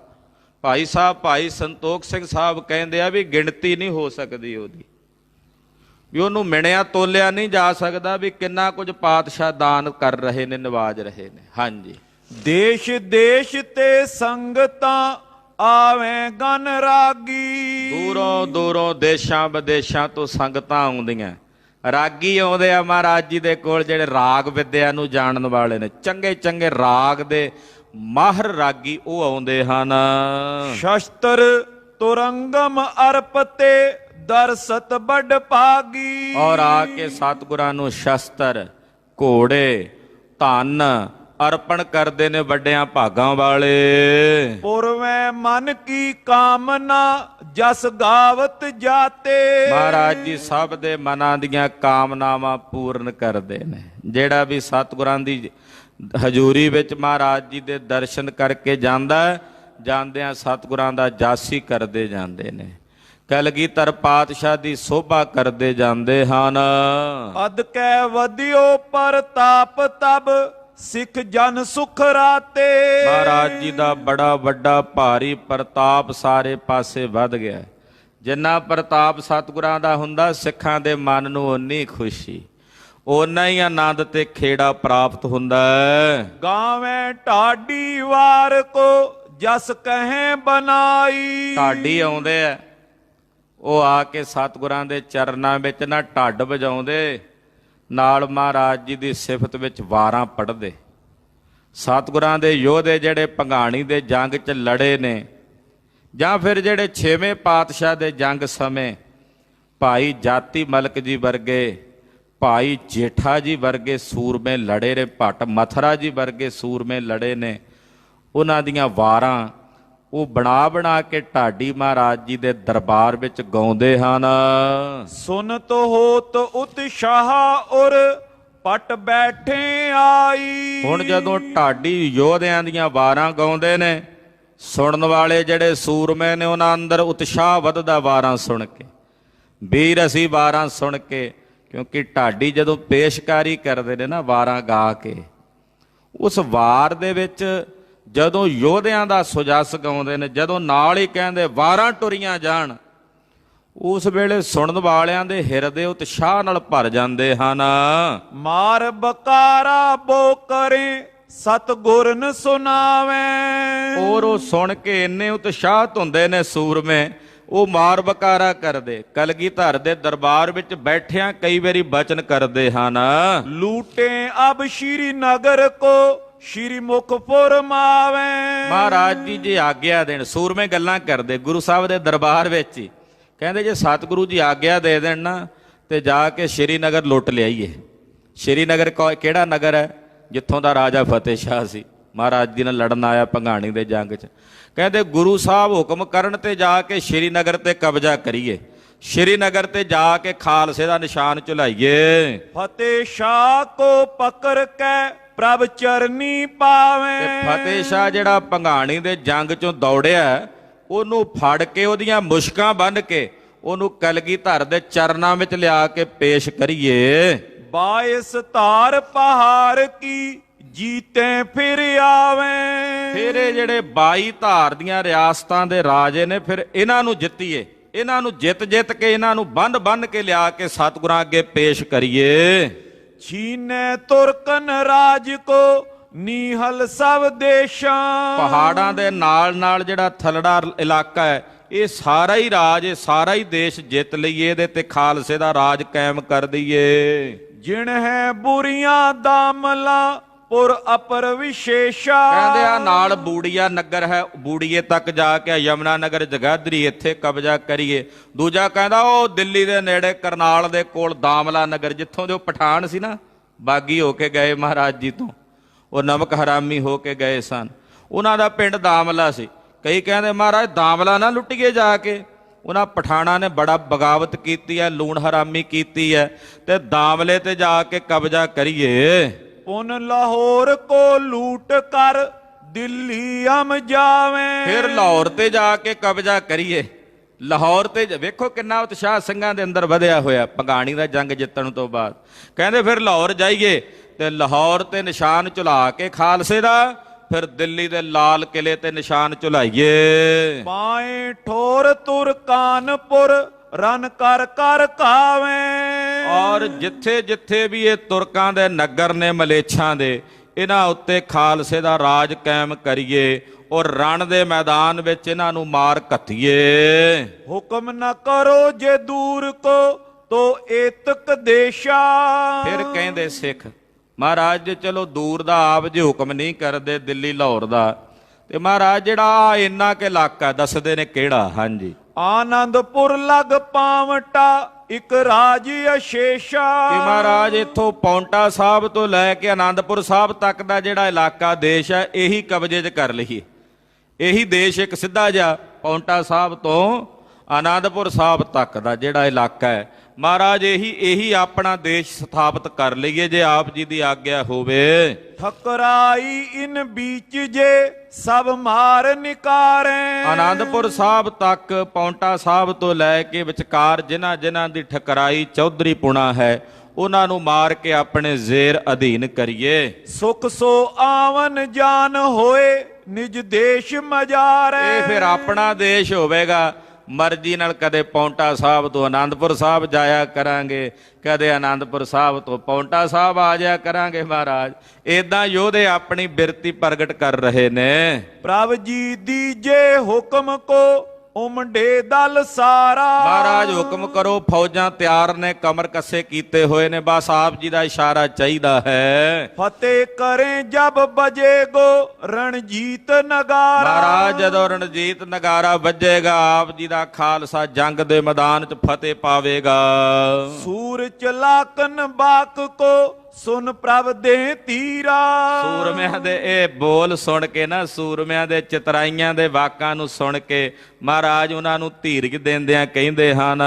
ਭਾਈ ਸਾਹਿਬ ਭਾਈ ਸੰਤੋਖ ਸਿੰਘ ਸਾਹਿਬ ਕਹਿੰਦੇ ਆ ਵੀ ਗਿਣਤੀ ਨਹੀਂ ਹੋ ਸਕਦੀ ਉਹਦੀ, ਵੀ ਉਹਨੂੰ ਮਿਣਿਆ ਤੋਲਿਆ ਨਹੀਂ ਜਾ ਸਕਦਾ ਵੀ ਕਿੰਨਾ ਕੁਝ ਪਾਤਸ਼ਾਹ ਦਾਨ ਕਰ ਰਹੇ ਨੇ, ਨਿਵਾਜ ਰਹੇ ਨੇ। ਹਾਂਜੀ। ਦੇਸ਼ ਦੇਸ਼ ਤੇ ਸੰਗਤਾਂ ਆਵੇਂ ਗਨ ਰਾਗੀ। ਦੂਰੋਂ ਦੂਰੋਂ ਦੇਸ਼ਾਂ ਵਿਦੇਸ਼ਾਂ ਤੋਂ ਸੰਗਤਾਂ ਆਉਂਦੀਆਂ, ਰਾਗੀ ਆਉਂਦੇ ਆ ਮਹਾਰਾਜ ਜੀ ਦੇ ਕੋਲ, ਜਿਹੜੇ ਰਾਗ ਵਿਦਿਆ ਨੂੰ ਜਾਣਨ ਵਾਲੇ ਨੇ, ਚੰਗੇ ਚੰਗੇ ਰਾਗ ਦੇ ਮਾਹਰ ਰਾਗੀ ਉਹ ਆਉਂਦੇ ਹਨ। ਸ਼ਸਤਰ ਤੁਰੰਗਮ ਅਰਪਤੇ ਦਰਸਤ ਵੱਡ ਭਾਗੀ। ਔਰ ਆ ਕੇ ਸਤਿਗੁਰਾਂ ਨੂੰ ਸ਼ਸਤਰ, ਘੋੜੇ, ਧਨ ਅਰਪਣ ਕਰਦੇ ਨੇ ਵੱਡਿਆਂ ਭਾਗਾਂ ਵਾਲੇ। ਪੁਰਵੇਂ ਮਨ ਕੀ ਕਾਮਨਾ ਜਸ ਗਾਵਤ ਜਾਤੇ। ਮਹਾਰਾਜ ਜੀ ਸਭ ਦੇ ਮਨਾਂ ਦੀਆਂ ਕਾਮਨਾਵਾਂ ਪੂਰਨ ਕਰਦੇ ਨੇ। ਜਿਹੜਾ ਵੀ ਸਤਿਗੁਰਾਂ ਦੀ ਹਜ਼ੂਰੀ ਵਿੱਚ ਮਹਾਰਾਜ ਜੀ ਦੇ ਦਰਸ਼ਨ ਕਰਕੇ ਜਾਂਦਾ, ਜਾਂਦਿਆਂ ਸਤਿਗੁਰਾਂ ਦਾ ਜਸ ਹੀ ਕਰਦੇ ਜਾਂਦੇ ਨੇ। ਕਲਗੀਧਰ ਪਾਤਸ਼ਾਹ ਦੀ ਸੋਭਾ ਕਰਦੇ ਜਾਂਦੇ ਹਨ। ਅਦ ਕੈ ਵਧਿਓ ਪ੍ਰਤਾਪ ਤਬ ਸਿੱਖ ਜਨ ਸੁਖ ਰਾਤੇ। ਮਹਾਰਾਜ ਜੀ ਦਾ ਬੜਾ ਵੱਡਾ ਭਾਰੀ ਪ੍ਰਤਾਪ ਸਾਰੇ ਪਾਸੇ ਵੱਧ ਗਿਆ। ਜਿੰਨਾ ਪ੍ਰਤਾਪ ਸਤਿਗੁਰਾਂ ਦਾ ਹੁੰਦਾ, ਸਿੱਖਾਂ ਦੇ ਮਨ ਨੂੰ ਓਨੀ ਖੁਸ਼ੀ, ਓਨਾ ਹੀ ਆਨੰਦ ਤੇ ਖੇੜਾ ਪ੍ਰਾਪਤ ਹੁੰਦਾ ਹੈ। ਗਾਵੇਂ ਢਾਡੀ ਵਾਰ ਕੋ ਜਸ ਕਹੇ ਬਨਾਈ। ਢਾਡੀ ਆਉਂਦੇ ਆ, ਉਹ ਆ ਕੇ ਸਤਿਗੁਰਾਂ ਦੇ ਚਰਨਾਂ ਵਿੱਚ ਨਾ ਢੱਡ ਵਜਾਉਂਦੇ, ਨਾਲ ਮਹਾਰਾਜ ਜੀ ਦੀ ਸਿਫਤ ਵਿੱਚ ਵਾਰਾਂ ਪੜ੍ਹਦੇ। ਸਤਿਗੁਰਾਂ ਦੇ ਯੋਧੇ ਜਿਹੜੇ ਭੰਗਾਣੀ ਦੇ ਜੰਗ 'ਚ ਲੜੇ ਨੇ, ਜਾਂ ਫਿਰ ਜਿਹੜੇ 6ਵੇਂ ਪਾਤਸ਼ਾਹ ਦੇ ਜੰਗ ਸਮੇਂ ਭਾਈ ਜਾਤੀ ਮਲਕ ਜੀ ਵਰਗੇ, ਭਾਈ ਜੇਠਾ ਜੀ ਵਰਗੇ ਸੂਰਮੇ ਲੜੇ ਨੇ, ਭੱਟ ਮਥਰਾ ਜੀ ਵਰਗੇ ਸੂਰਮੇ ਲੜੇ ਨੇ, ਉਹਨਾਂ ਦੀਆਂ ਵਾਰਾਂ ਉਹ ਬਣਾ ਬਣਾ ਕੇ ਢਾਡੀ ਮਹਾਰਾਜ ਜੀ ਦੇ ਦਰਬਾਰ ਵਿੱਚ ਗਾਉਂਦੇ ਹਨ। ਸੁਨਤ ਹੋਤ ਉਤਸ਼ਾਹ ਔਰ ਪਟ ਬੈਠੇ ਆਈ। ਹੁਣ ਜਦੋਂ ਢਾਡੀ ਯੋਧਿਆਂ ਦੀਆਂ ਵਾਰਾਂ ਗਾਉਂਦੇ ਨੇ, ਸੁਣਨ ਵਾਲੇ ਜਿਹੜੇ ਸੂਰਮੇ ਨੇ ਉਹਨਾਂ ਅੰਦਰ ਉਤਸ਼ਾਹ ਵੱਧਦਾ ਵਾਰਾਂ ਸੁਣ ਕੇ, ਵੀਰ ਅਸੀਂ ਵਾਰਾਂ ਸੁਣ ਕੇ। ਕਿਉਂਕਿ ਢਾਡੀ ਜਦੋਂ ਪੇਸ਼ਕਾਰੀ ਕਰਦੇ ਨੇ ਨਾ ਵਾਰਾਂ ਗਾ ਕੇ, ਉਸ ਵਾਰ ਦੇ ਵਿੱਚ ਜਦੋਂ ਯੋਧਿਆਂ ਦਾ ਸੁਜਸ ਗਾਉਂਦੇ ਨੇ, ਜਦੋਂ ਨਾਲ ਹੀ ਕਹਿੰਦੇ ਵਾਰਾਂ ਟੁਰੀਆਂ ਜਾਣ, ਉਸ ਵੇਲੇ ਸੁਣਨ ਵਾਲਿਆਂ ਦੇ ਹਿਰਦੇ ਉਤਸ਼ਾਹ ਨਾਲ ਭਰ ਜਾਂਦੇ ਹਨ। ਮਾਰ ਬਕਾਰਾ ਬੋ ਕਰੇ ਸਤਿਗੁਰ ਨ ਸੁਨਾਵੇਂ। ਔਰ ਉਹ ਸੁਣ ਕੇ ਇੰਨੇ ਉਤਸ਼ਾਹਤ ਹੁੰਦੇ ਨੇ ਸੂਰਮੇ, ਉਹ ਮਾਰ ਬਕਾਰਾ ਕਰਦੇ। ਕਲਗੀਧਰ ਦੇ ਦਰਬਾਰ ਵਿੱਚ ਬੈਠਿਆਂ ਕਈ ਵਾਰੀ ਬਚਨ ਕਰਦੇ ਹਨ। ਲੂਟੇ ਅਬ ਸ਼੍ਰੀ ਨਗਰ ਕੋ ਸ਼੍ਰੀ ਮੁਖ ਫੁਰਮਾਵੇਂ। ਮਹਾਰਾਜ ਜੀ ਜੇ ਆਗਿਆ ਦੇਣ, ਸੂਰਮੇ ਗੱਲਾਂ ਕਰਦੇ ਗੁਰੂ ਸਾਹਿਬ ਦੇ ਦਰਬਾਰ ਵਿੱਚ ਹੀ, ਕਹਿੰਦੇ ਜੇ ਸਤਿਗੁਰੂ ਜੀ ਆਗਿਆ ਦੇ ਦੇਣ ਨਾ ਤੇ ਜਾ ਕੇ ਸ਼੍ਰੀਨਗਰ ਲੁੱਟ ਲਿਆਈਏ। ਸ਼੍ਰੀਨਗਰ ਕਿਹੜਾ ਨਗਰ ਹੈ? ਜਿੱਥੋਂ ਦਾ ਰਾਜਾ ਫਤਿਹ ਸ਼ਾਹ ਸੀ, ਮਹਾਰਾਜ ਜੀ ਨਾਲ ਲੜਨ ਆਇਆ ਭੰਗਾਣੀ ਦੇ ਜੰਗ 'ਚ। ਕਹਿੰਦੇ ਗੁਰੂ ਸਾਹਿਬ ਹੁਕਮ ਕਰਨ ਤੇ ਜਾ ਕੇ ਸ਼੍ਰੀਨਗਰ ਤੇ ਕਬਜ਼ਾ ਕਰੀਏ, ਸ਼੍ਰੀਨਗਰ ਤੇ ਜਾ ਕੇ ਖਾਲਸੇ ਦਾ ਨਿਸ਼ਾਨ ਝੁਲਾਈਏ। ਫਤਿਹ ਸ਼ਾਹ ਕੋ ਪਕੜ ਕੇ ਪ੍ਰਭ ਚਰਨੀ ਪਾਵੇਂ। ਤੇ ਫਤਿਹ ਸ਼ਾਹ ਜਿਹੜਾ ਭੰਗਾਣੀ ਦੇ ਜੰਗ 'ਚੋਂ ਦੌੜਿਆ, ਉਹਨੂੰ ਫੜ ਕੇ ਉਹਦੀਆਂ ਮੁਸ਼ਕਾਂ ਬੰਨ੍ਹ ਕੇ ਉਹਨੂੰ ਕਲਗੀਧਰ ਦੇ ਚਰਨਾਂ ਵਿੱਚ ਲਿਆ ਕੇ ਪੇਸ਼ ਕਰੀਏ। 22 ਧਾਰ ਪਹਾੜ ਕੀ ਜੀਤੇ ਫਿਰ ਆਵੇਂ। ਫਿਰ ਇਹ ਜਿਹੜੇ 22 ਧਾਰ ਦੀਆਂ ਰਿਆਸਤਾਂ ਦੇ ਰਾਜੇ ਨੇ, ਫਿਰ ਇਹਨਾਂ ਨੂੰ ਜਿੱਤੀਏ, ਇਹਨਾਂ ਨੂੰ ਜਿੱਤ ਕੇ ਇਹਨਾਂ ਨੂੰ ਬੰਨ ਕੇ ਲਿਆ ਕੇ ਸਤਿਗੁਰਾਂ ਅੱਗੇ ਪੇਸ਼ ਕਰੀਏ। ਛੀਨੇ ਤੁਰਕਨ ਰਾਜ ਕੋ ਨੀਹਲ ਸਭ ਦੇਸ਼ਾਂ। ਪਹਾੜਾਂ ਦੇ ਨਾਲ ਜਿਹੜਾ ਥਲੜਾ ਇਲਾਕਾ ਹੈ, ਇਹ ਸਾਰਾ ਹੀ ਰਾਜ, ਇਹ ਸਾਰਾ ਹੀ ਦੇਸ਼ ਜਿੱਤ ਲਈਏ, ਇਹਦੇ ਤੇ ਖਾਲਸੇ ਦਾ ਰਾਜ ਕਾਇਮ ਕਰ ਦਈਏ। ਜਿਣ ਹੈ ਬੁਰੀਆਂ ਦਾਮਲਾ ਪੁਰ ਅਪਰ ਵਿਸ਼ੇਸ਼ਾ। ਕਹਿੰਦੇ ਆ ਨਾਲ ਬੂੜੀਆ ਨਗਰ ਹੈ, ਬੂੜੀਏ ਤੱਕ ਜਾ ਕੇ ਯਮਨਾ ਨਗਰ ਜਗਾਦਰੀ, ਇੱਥੇ ਕਬਜ਼ਾ ਕਰੀਏ। ਦੂਜਾ ਕਹਿੰਦਾ ਉਹ ਦਿੱਲੀ ਦੇ ਨੇੜੇ ਕਰਨਾਲ ਦੇ ਕੋਲ ਦਾਮਲਾ ਨਗਰ, ਜਿੱਥੋਂ ਦੇ ਉਹ ਪਠਾਨ ਸੀ ਨਾ, ਬਾਗੀ ਹੋ ਕੇ ਗਏ ਮਹਾਰਾਜ ਜੀ ਤੋਂ, ਉਹ ਨਮਕ ਹਰਾਮੀ ਹੋ ਕੇ ਗਏ ਸਨ, ਉਹਨਾਂ ਦਾ ਪਿੰਡ ਦਾਮਲਾ ਸੀ। ਕਈ ਕਹਿੰਦੇ ਮਹਾਰਾਜ ਦਾਮਲਾ ਨਾ ਲੁੱਟੀਏ ਜਾ ਕੇ, ਉਹਨਾਂ ਪਠਾਣਾਂ ਨੇ ਬੜਾ ਬਗਾਵਤ ਕੀਤੀ ਹੈ, ਲੂਣ ਹਰਾਮੀ ਕੀਤੀ ਹੈ, ਤੇ ਦਾਮਲੇ ਤੇ ਜਾ ਕੇ ਕਬਜ਼ਾ ਕਰੀਏ। ਪੁਨ ਲਾਹੌਰ ਕੋ ਲੂਟ ਕਰ ਦਿੱਲੀ ਹਮ ਜਾਵੇਂ। ਫਿਰ ਲਾਹੌਰ ਤੇ ਜਾ ਕੇ ਕਬਜ਼ਾ ਕਰੀਏ। ਲਾਹੌਰ ਤੇ ਵੇਖੋ ਕਿੰਨਾ ਉਤਸ਼ਾਹ ਸਿੰਘਾਂ ਦੇ ਅੰਦਰ ਵਧਿਆ ਹੋਇਆ ਭੰਗਾਣੀ ਦਾ ਜੰਗ ਜਿੱਤਣ ਤੋਂ ਬਾਅਦ। ਕਹਿੰਦੇ ਫਿਰ ਲਾਹੌਰ ਜਾਈਏ ਤੇ ਲਾਹੌਰ ਤੇ ਨਿਸ਼ਾਨ ਝੁਲਾ ਕੇ ਖਾਲਸੇ ਦਾ, ਫਿਰ ਦਿੱਲੀ ਦੇ ਲਾਲ ਕਿਲੇ ਤੇ ਨਿਸ਼ਾਨ ਝੁਲਾਈਏ। ਪਾਏ ਠੋਰ ਤੁਰ ਕਾਨਪੁਰ ਰਨ ਕਰ ਕਰ ਕਾਵੇਂ। ਔਰ ਜਿੱਥੇ ਜਿੱਥੇ ਵੀ ਇਹ ਤੁਰਕਾਂ ਦੇ ਨਗਰ ਨੇ, ਮਲੇਛਾਂ ਦੇ, ਇਹਨਾਂ ਉੱਤੇ ਖਾਲਸੇ ਦਾ ਰਾਜ ਕਾਇਮ ਕਰੀਏ ਔਰ ਰਣ ਦੇ ਮੈਦਾਨ ਵਿੱਚ ਇਹਨਾਂ ਨੂੰ ਮਾਰ ਘੱਤੀਏ। ਹੁਕਮ ਨਾ ਕਰੋ ਜੇ ਦੂਰ ਕੋ ਤੋ ਏਤਕ ਦੇਸ਼ਾ। ਫਿਰ ਕਹਿੰਦੇ ਸਿੱਖ ਮਹਾਰਾਜ ਜੇ ਚਲੋ ਦੂਰ ਦਾ ਆਪ ਜੇ ਹੁਕਮ ਨਹੀਂ ਕਰਦੇ ਦਿੱਲੀ ਲਾਹੌਰ ਦਾ, ਤੇ ਮਹਾਰਾਜ ਜਿਹੜਾ ਇੰਨਾ ਕੇ ਇਲਾਕਾ ਦੱਸਦੇ ਨੇ ਕਿਹੜਾ? ਹਾਂਜੀ, ਆਨੰਦਪੁਰ ਲਗ ਪਾਵਟਾ ਇੱਕ ਰਾਜ ਅਸ਼ੇਸ਼ਾ। ਕਿ ਮਹਾਰਾਜ ਇੱਥੋਂ ਪੌਂਟਾ ਸਾਹਿਬ ਤੋਂ ਲੈ ਕੇ ਆਨੰਦਪੁਰ ਸਾਹਿਬ ਤੱਕ ਦਾ ਜਿਹੜਾ ਇਲਾਕਾ ਦੇਸ਼ ਹੈ, ਇਹੀ ਕਬਜ਼ੇ 'ਚ ਕਰ ਲਈਏ। ਇਹੀ ਦੇਸ਼ ਇੱਕ ਸਿੱਧਾ ਜਿਹਾ ਪੌਂਟਾ ਸਾਹਿਬ ਤੋਂ ਆਨੰਦਪੁਰ ਸਾਹਿਬ ਤੱਕ ਦਾ ਜਿਹੜਾ ਇਲਾਕਾ ਹੈ, ਮਹਾਰਾਜ ਇਹੀ ਆਪਣਾ ਦੇਸ਼ ਸਥਾਪਿਤ ਕਰ ਲਈਏ ਜੇ ਆਪ ਜੀ ਦੀ ਆਗਿਆ ਹੋਵੇ। ਠਕਰਾਈ ਇਨ ਬੀਚ ਜੇ ਸਭ ਮਾਰ ਨਿਕਾਰੇ। ਆਨੰਦਪੁਰ ਸਾਹਿਬ ਤੱਕ ਪੌਂਟਾ ਸਾਹਿਬ ਤੋਂ ਲੈ ਕੇ ਵਿਚਕਾਰ ਜਿਨ੍ਹਾਂ ਦੀ ਠਕਰਾਈ ਚੌਧਰੀ ਪੁਣਾ ਹੈ, ਉਹਨਾਂ ਨੂੰ ਮਾਰ ਕੇ ਆਪਣੇ ਜ਼ੇਰ ਅਧੀਨ ਕਰੀਏ। ਸੁਖ ਸੋ ਆਵਨ ਜਾਨ ਹੋਏ ਨਿਜ ਦੇਸ਼ ਮਜਾਰੇ। ਇਹ ਫਿਰ ਆਪਣਾ ਦੇਸ਼ ਹੋਵੇਗਾ। ਮਰਜ਼ੀ ਨਾਲ ਕਦੇ ਪੌਂਟਾ ਸਾਹਿਬ ਤੋਂ ਆਨੰਦਪੁਰ ਸਾਹਿਬ ਜਾਇਆ ਕਰਾਂਗੇ, ਕਦੇ ਆਨੰਦਪੁਰ ਸਾਹਿਬ ਤੋਂ ਪੌਂਟਾ ਸਾਹਿਬ ਆ ਜਾਇਆ ਕਰਾਂਗੇ। ਮਹਾਰਾਜ ਏਦਾਂ ਯੋਧੇ ਆਪਣੀ ਬਿਰਤੀ ਪ੍ਰਗਟ ਕਰ ਰਹੇ ਨੇ। ਪ੍ਰਭ ਜੀ ਦੀਜੇ ਹੁਕਮ ਕੋ ਉਮੜੇ ਦਲ ਸਾਰਾ। ਮਹਾਰਾਜ ਹੁਕਮ ਕਰੋ, ਫੌਜਾਂ ਤਿਆਰ ਨੇ, ਕਮਰ ਕੱਸੇ ਕੀਤੇ ਹੋਏ ਨੇ, ਬਸ ਆਪ ਜੀ ਦਾ ਇਸ਼ਾਰਾ ਚਾਹੀਦਾ ਹੈ। ਫਤਿਹ ਕਰੇ ਜਬ ਬਜੇਗੋ ਰਣਜੀਤ ਨਗਾਰਾ। ਮਹਾਰਾਜ ਜਦੋਂ ਰਣਜੀਤ ਨਗਾਰਾ ਵੱਜੇਗਾ, ਆਪ ਜੀ ਦਾ ਖਾਲਸਾ ਜੰਗ ਦੇ ਮੈਦਾਨ 'ਚ ਫਤਿਹ ਪਾਵੇਗਾ। ਸੂਰ ਚਲਾਕਨ ਬਾਕ ਕੋ ਸੁਨ ਪ੍ਰਭ ਦੇ ਤੀਰਾ। ਸੂਰਮਿਆਂ ਦੇ ਇਹ ਬੋਲ ਸੁਣ ਕੇ ਨਾ, ਸੂਰਮਿਆਂ ਦੇ ਚਤਰਾਈਆਂ ਦੇ ਵਾਕਾਂ ਨੂੰ ਸੁਣ ਕੇ ਮਹਾਰਾਜ ਉਹਨਾਂ ਨੂੰ ਧੀਰਜ ਦਿੰਦਿਆਂ ਕਹਿੰਦੇ ਹਨ,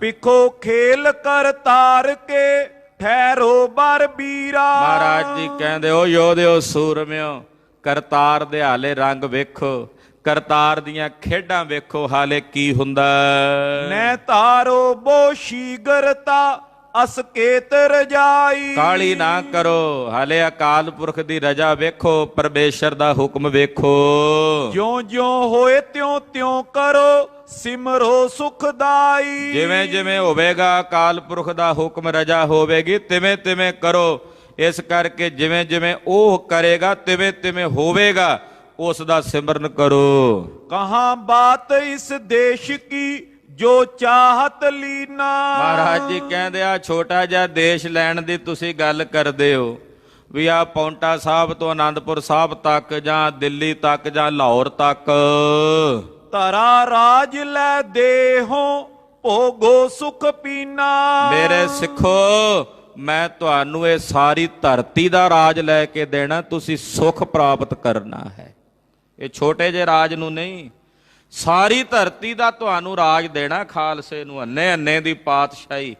ਪਿੱਖੋ ਖੇਲ ਕਰ ਤਾਰ ਕੇ ਠਹਿਰੋ ਬਰ ਬੀਰਾ। ਮਹਾਰਾਜ ਜੀ ਕਹਿੰਦੇ ਉਹ ਯੋਧਿਓ ਸੂਰਮਿਓ, ਕਰਤਾਰ ਦੇ ਹਾਲੇ ਰੰਗ ਵੇਖੋ, ਕਰਤਾਰ ਦੀਆਂ ਖੇਡਾਂ ਵੇਖੋ, ਹਾਲੇ ਕੀ ਹੁੰਦਾ। ਨੈ ਤਾਰੋ ਬੋ ਸ਼ੀਗਰਤਾ ਅਸਕੇਤ ਰਜਾਈ। ਕਾਲੀ ਨਾ ਕਰੋ, ਹਾਲੇ ਅਕਾਲ ਪੁਰਖ ਦੀ ਰਜਾ ਵੇਖੋ, ਪਰਮੇਸ਼ਰ ਦਾ ਹੁਕਮ ਵੇਖੋ। ਜਿਉਂ ਜਿਉਂ ਹੋਏ ਤਿਉਂ ਤਿਉਂ ਕਰੋ ਸਿਮਰੋ ਸੁਖਦਾਈ। ਜਿਵੇਂ ਜਿਵੇਂ ਹੋਵੇਗਾ ਅਕਾਲ ਪੁਰਖ ਦਾ ਹੁਕਮ, ਰਜਾ ਹੋਵੇਗੀ, ਤਿਵੇਂ ਤਿਵੇਂ ਕਰੋ। ਇਸ ਕਰਕੇ ਜਿਵੇਂ ਜਿਵੇਂ ਉਹ ਕਰੇਗਾ, ਤਿਵੇਂ ਤਿਵੇਂ ਹੋਵੇਗਾ, ਉਸ ਦਾ ਸਿਮਰਨ ਕਰੋ। ਕਹਾਂ ਬਾਤ ਇਸ ਦੇਸ਼ ਕੀ ਜੋ ਚਾਹਤ ਲੀਨਾ। ਮਹਾਰਾਜ ਜੀ ਕਹਿੰਦੇ ਆ ਛੋਟਾ ਜਿਹਾ ਦੇਸ਼ ਲੈਣ ਦੀ ਤੁਸੀਂ ਗੱਲ ਕਰਦੇ ਹੋ, ਵੀ ਆ ਪੌਂਟਾ ਸਾਹਿਬ ਤੋਂ ਆਨੰਦਪੁਰ ਸਾਹਿਬ ਤੱਕ, ਜਾਂ ਦਿੱਲੀ ਤੱਕ, ਜਾਂ ਲਾਹੌਰ ਤੱਕ। ਧਰਾ ਰਾਜ ਲੈ ਦੇਹੋ ਭੋਗੋ ਸੁਖ ਪੀਨਾ। ਮੇਰੇ ਸਿੱਖੋ, ਮੈਂ ਤੁਹਾਨੂੰ ਇਹ ਸਾਰੀ ਧਰਤੀ ਦਾ ਰਾਜ ਲੈ ਕੇ ਦੇਣਾ, ਤੁਸੀਂ ਸੁਖ ਪ੍ਰਾਪਤ ਕਰਨਾ ਹੈ। ਇਹ ਛੋਟੇ ਜਿਹੇ ਰਾਜ ਨੂੰ ਨਹੀਂ, ਸਾਰੀ ਧਰਤੀ ਦਾ ਤੁਹਾਨੂੰ ਰਾਜ ਦੇਣਾ ਖਾਲਸੇ ਨੂੰ। ਅੰਨੇ ਅੰਨੇ ਦੀ ਪਾਤਸ਼ਾਹੀ,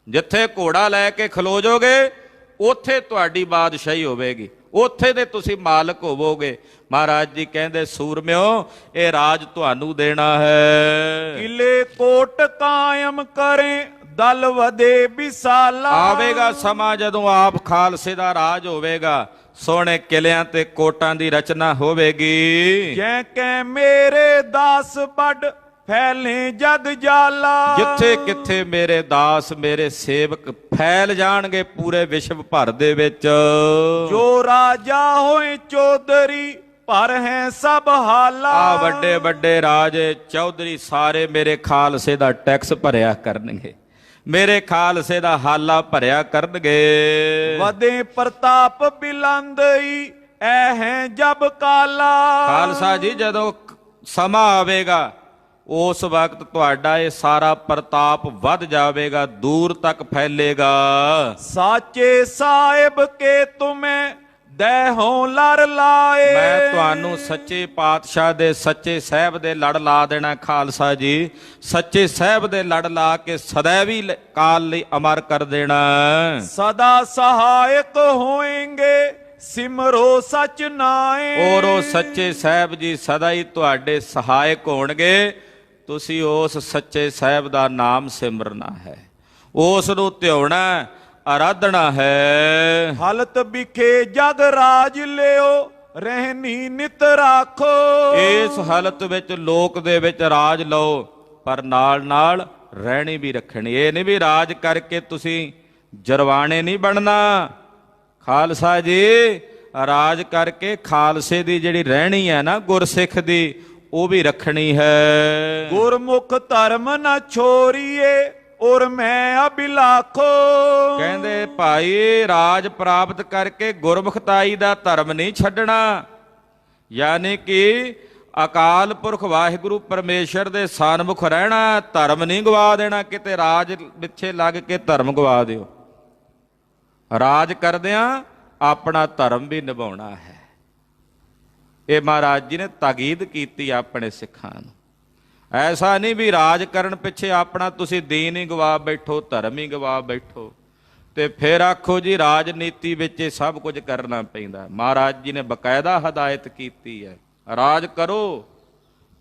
ਜਿੱਥੇ ਘੋੜਾ ਲੈ ਕੇ ਖਲੋ ਜਾਓਗੇ ਉੱਥੇ ਤੁਹਾਡੀ ਬਾਦਸ਼ਾਹੀ ਹੋਵੇਗੀ, ਉੱਥੇ ਦੇ ਤੁਸੀਂ ਮਾਲਕ ਹੋਵੋਗੇ। ਮਹਾਰਾਜ ਜੀ ਕਹਿੰਦੇ ਸੂਰਮਿਓ, ਇਹ ਰਾਜ ਤੁਹਾਨੂੰ ਦੇਣਾ ਹੈ। ਕਿਲੇ ਕੋਟ ਕਾਇਮ ਕਰੇ ਦਲ ਵਦੇ ਵਿਸਾਲਾ। ਆਵੇਗਾ ਸਮਾਂ ਜਦੋਂ ਆਪ ਖਾਲਸੇ ਦਾ ਰਾਜ ਹੋਵੇਗਾ, ਸੋਹਣੇ ਕਿਲਿਆਂ ਤੇ ਕੋਟਾਂ ਦੀ ਰਚਨਾ ਹੋਵੇਗੀ। ਜੈ ਕੈ ਮੇਰੇ ਦਾਸ ਵੱਡ ਫੈਲੇ ਜਗ ਜਾਲਾ। ਜਿੱਥੇ ਕਿੱਥੇ ਮੇਰੇ ਦਾਸ ਮੇਰੇ ਸੇਵਕ ਫੈਲ ਜਾਣਗੇ ਪੂਰੇ ਵਿਸ਼ਵ ਭਰ ਦੇ ਵਿੱਚ। ਜੋ ਰਾਜਾ ਹੋਏ ਚੌਧਰੀ ਪਰ ਹੈ ਸਭ ਹਾਲਾ। ਆ ਵੱਡੇ ਵੱਡੇ ਰਾਜੇ ਚੌਧਰੀ ਸਾਰੇ ਮੇਰੇ ਖਾਲਸੇ ਦਾ ਟੈਕਸ ਭਰਿਆ ਕਰਨਗੇ, ਮੇਰੇ ਖਾਲਸੇ ਦਾ ਹਾਲਾ ਭਰਿਆ ਕਰਨਗੇ। ਵਦੇ ਪ੍ਰਤਾਪ ਬਿਲੰਦਈ ਐ ਹੈ ਜਬ ਕਾਲਾ। ਖਾਲਸਾ ਜੀ ਜਦੋਂ ਸਮਾਂ ਆਵੇਗਾ ਉਸ ਵਕਤ ਤੁਹਾਡਾ ਇਹ ਸਾਰਾ ਪ੍ਰਤਾਪ ਵੱਧ ਜਾਵੇਗਾ, ਦੂਰ ਤੱਕ ਫੈਲੇਗਾ। ਸਾਚੇ ਸਾਹਿਬ ਕੇ ਤੁਮੇ ਦੇਹੋਂ ਲੜ ਲਾਏ। ਮੈਂ ਤੁਹਾਨੂੰ ਸੱਚੇ ਪਾਤਸ਼ਾਹ ਦੇ ਸੱਚੇ ਸਾਹਿਬ ਦੇ ਲੜ ਲਾ ਦੇਣਾ ਖਾਲਸਾ ਜੀ। ਸੱਚੇ ਸਾਹਿਬ ਦੇ ਲੜ ਲਾ ਕੇ ਸदैवी ਕਾਲ ਲਈ ਅਮਰ ਕਰ ਦੇਣਾ। ਸਦਾ ਸਹਾਇਕ ਹੋਏਂਗੇ ਸਿਮਰੋ ਸਚ ਨਾਏ। ਔਰ ਉਹ ਸੱਚੇ ਸਾਹਿਬ ਜੀ ਸਦਾ ਹੀ ਤੁਹਾਡੇ ਸਹਾਇਕ ਹੋਣਗੇ। ਤੁਸੀਂ ਉਸ ਸੱਚੇ ਸਾਹਿਬ ਦਾ ਨਾਮ ਸਿਮਰਨਾ ਹੈ, ਉਸ ਨੂੰ ਧਿਆਉਣਾ, ਆਰਾਧਣਾ ਹੈ। ਹਲਤ ਵਿਖੇ ਜਗ ਰਾਜ ਲਿਓ ਰਹਿਨੀ ਨਿਤ ਰਾਖੋ। ਇਸ ਹਾਲਤ ਵਿੱਚ ਲੋਕ ਦੇ ਵਿੱਚ ਰਾਜ ਲਓ, ਪਰ ਨਾਲ ਨਾਲ ਰਹਿਣੀ ਵੀ ਰੱਖਣੀ। ਇਹ ਨਹੀਂ ਵੀ ਰਾਜ ਕਰਕੇ ਤੁਸੀਂ ਜਰਵਾਣੇ ਨਹੀਂ ਬਣਨਾ। ਖਾਲਸਾ ਜੀ ਰਾਜ ਕਰਕੇ ਖਾਲਸੇ ਦੀ ਜਿਹੜੀ ਰਹਿਣੀ ਹੈ ਨਾ ਗੁਰਸਿੱਖ ਦੀ, ਉਹ ਵੀ ਰੱਖਣੀ ਹੈ। ਗੁਰਮੁਖ ਧਰਮ ਨਾ ਛੋਰੀਏ ਔਰ ਮੈਂ ਅਭਿਲਾਖੋ। ਕਹਿੰਦੇ ਭਾਈ ਰਾਜ ਪ੍ਰਾਪਤ ਕਰਕੇ ਗੁਰਮੁਖਤਾਈ ਦਾ ਧਰਮ ਨਹੀਂ ਛੱਡਣਾ, ਯਾਨੀ ਕਿ ਅਕਾਲ ਪੁਰਖ ਵਾਹਿਗੁਰੂ ਪਰਮੇਸ਼ਰ ਦੇ ਸਨਮੁਖ ਰਹਿਣਾ, ਧਰਮ ਨਹੀਂ ਗਵਾ ਦੇਣਾ। ਕਿਤੇ ਰਾਜ ਪਿੱਛੇ ਲੱਗ ਕੇ ਧਰਮ ਗਵਾ ਦਿਓ। ਰਾਜ ਕਰਦਿਆਂ ਆਪਣਾ ਧਰਮ ਵੀ ਨਿਭਾਉਣਾ ਹੈ। ਇਹ ਮਹਾਰਾਜ ਜੀ ਨੇ ਤਾਕੀਦ ਕੀਤੀ ਆਪਣੇ ਸਿੱਖਾਂ ਨੂੰ। ਐਸਾ ਨਹੀਂ ਵੀ ਰਾਜ ਕਰਨ ਪਿੱਛੇ ਆਪਣਾ ਤੁਸੀਂ ਦੀਨ ਹੀ ਗਵਾ ਬੈਠੋ, ਧਰਮ ਹੀ ਗਵਾ ਬੈਠੋ ਤੇ ਫਿਰ ਆਖੋ ਜੀ ਰਾਜਨੀਤੀ ਵਿੱਚ ਇਹ ਸਭ ਕੁਝ ਕਰਨਾ ਪੈਂਦਾ। ਮਹਾਰਾਜ ਜੀ ਨੇ ਬਕਾਇਦਾ ਹਦਾਇਤ ਕੀਤੀ ਹੈ, ਰਾਜ ਕਰੋ,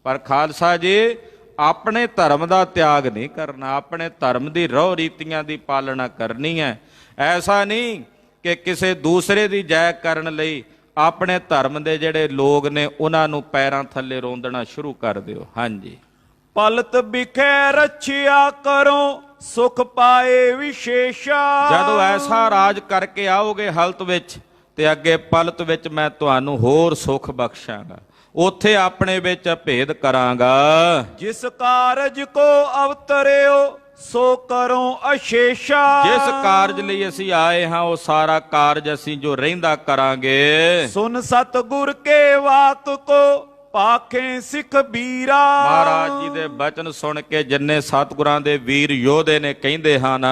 ਪਰ ਖਾਲਸਾ ਜੀ ਆਪਣੇ ਧਰਮ ਦਾ ਤਿਆਗ ਨਹੀਂ ਕਰਨਾ, ਆਪਣੇ ਧਰਮ ਦੀ ਰਹੁ ਰੀਤੀਆਂ ਦੀ ਪਾਲਣਾ ਕਰਨੀ ਹੈ। ਐਸਾ ਨਹੀਂ ਕਿ ਕਿਸੇ ਦੂਸਰੇ ਦੀ ਜੈ ਕਰਨ ਲਈ ਆਪਣੇ ਧਰਮ ਦੇ ਜਿਹੜੇ ਲੋਕ ਨੇ ਉਹਨਾਂ ਨੂੰ ਪੈਰਾਂ ਥੱਲੇ ਰੋਂਦਣਾ ਸ਼ੁਰੂ ਕਰ ਦਿਓ। ਹਾਂਜੀ, ਪਲਤ ਵਿਖੇ ਰੱਛਿਆ ਕਰੋ ਸੁਖ ਪਾਏ ਵਿਸ਼ੇਸ਼ਾ। ਜਦੋਂ ਐਸਾ ਰਾਜ ਕਰਕੇ ਆਓਗੇ ਹਲਤ ਵਿੱਚ ਤੇ ਅੱਗੇ ਪਲਤ ਵਿੱਚ ਮੈਂ ਤੁਹਾਨੂੰ ਹੋਰ ਸੁਖ ਬਖਸ਼ਾਂਗਾ, ਉੱਥੇ ਆਪਣੇ ਵਿੱਚ ਭੇਦ ਕਰਾਂਗਾ। ਜਿਸ ਕਾਰਜ ਕੋ ਅਵਤਰਿਓ ਸੋ ਕਰੋ ਅਸ਼ੇਸ਼ਾ। ਜਿਸ ਕਾਰਜ ਲਈ ਅਸੀਂ ਆਏ ਹਾਂ ਉਹ ਸਾਰਾ ਕਾਰਜ ਅਸੀਂ ਜੋ ਰਹਿੰਦਾ ਕਰਾਂਗੇ। ਸੁਨ ਸਤਿਗੁਰ ਕੇ ਵਾਕ ਕੋ ਪਾਖੇ ਸਿੱਖ ਬੀਰਾ। ਮਹਾਰਾਜ ਜੀ ਦੇ ਬਚਨ ਸੁਣ ਕੇ ਜਿੰਨੇ ਸਤਿਗੁਰਾਂ ਦੇ ਵੀਰ ਯੋਧੇ ਨੇ ਕਹਿੰਦੇ ਹਨ,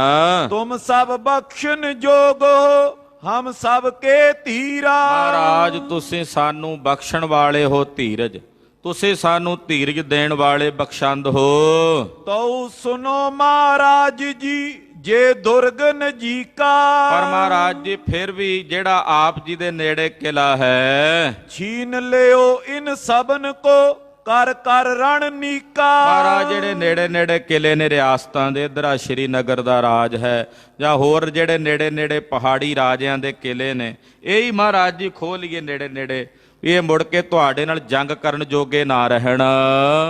ਤੁਮ ਸਭ ਬਖਸ਼ਣ ਜੋਗ ਹੋ ਹਮ ਸਭ ਕੇ ਧੀਰਾ। ਮਹਾਰਾਜ ਤੁਸੀਂ ਸਾਨੂੰ ਬਖਸ਼ਣ ਵਾਲੇ ਹੋ ਧੀਰਜ, ਤੁਸੀਂ ਸਾਨੂੰ ਧੀਰਜ ਦੇਣ ਵਾਲੇ ਬਖਸ਼ੰਦ ਹੋ। ਤਉ ਸੁਨੋ ਮਹਾਰਾਜ ਜੀ ਜੇ ਦੁਰਗ ਨਜੀਕਾ। ਪਰ ਮਹਾਰਾਜ ਜੀ ਫਿਰ ਵੀ ਜਿਹੜਾ ਆਪ ਜੀ ਦੇ ਨੇੜੇ ਕਿਲਾ ਹੈ, ਛੀਨ ਲਿਓ ਇਨ ਸਭਨ ਕੋ ਕਰ ਕਰ ਰਣ ਨੀਕਾ। ਮਹਾਰਾਜ ਜਿਹੜੇ ਨੇੜੇ ਨੇੜੇ ਕਿਲੇ ਨੇ ਰਿਆਸਤਾਂ ਦੇ, ਇੱਧਰ ਆ ਸ਼੍ਰੀਨਗਰ ਦਾ ਰਾਜ ਹੈ ਜਾਂ ਹੋਰ ਜਿਹੜੇ ਨੇੜੇ ਨੇੜੇ ਪਹਾੜੀ ਰਾਜਿਆਂ ਦੇ ਕਿਲੇ ਨੇ, ਇਹ ਹੀ ਮਹਾਰਾਜ ਜੀ ਖੋਹ ਲਈਏ ਨੇੜੇ ਨੇੜੇ, ਇਹ ਮੁੜ ਕੇ ਤੁਹਾਡੇ ਨਾਲ ਜੰਗ ਕਰਨ ਜੋਗੇ ਨਾ ਰਹਿਣ।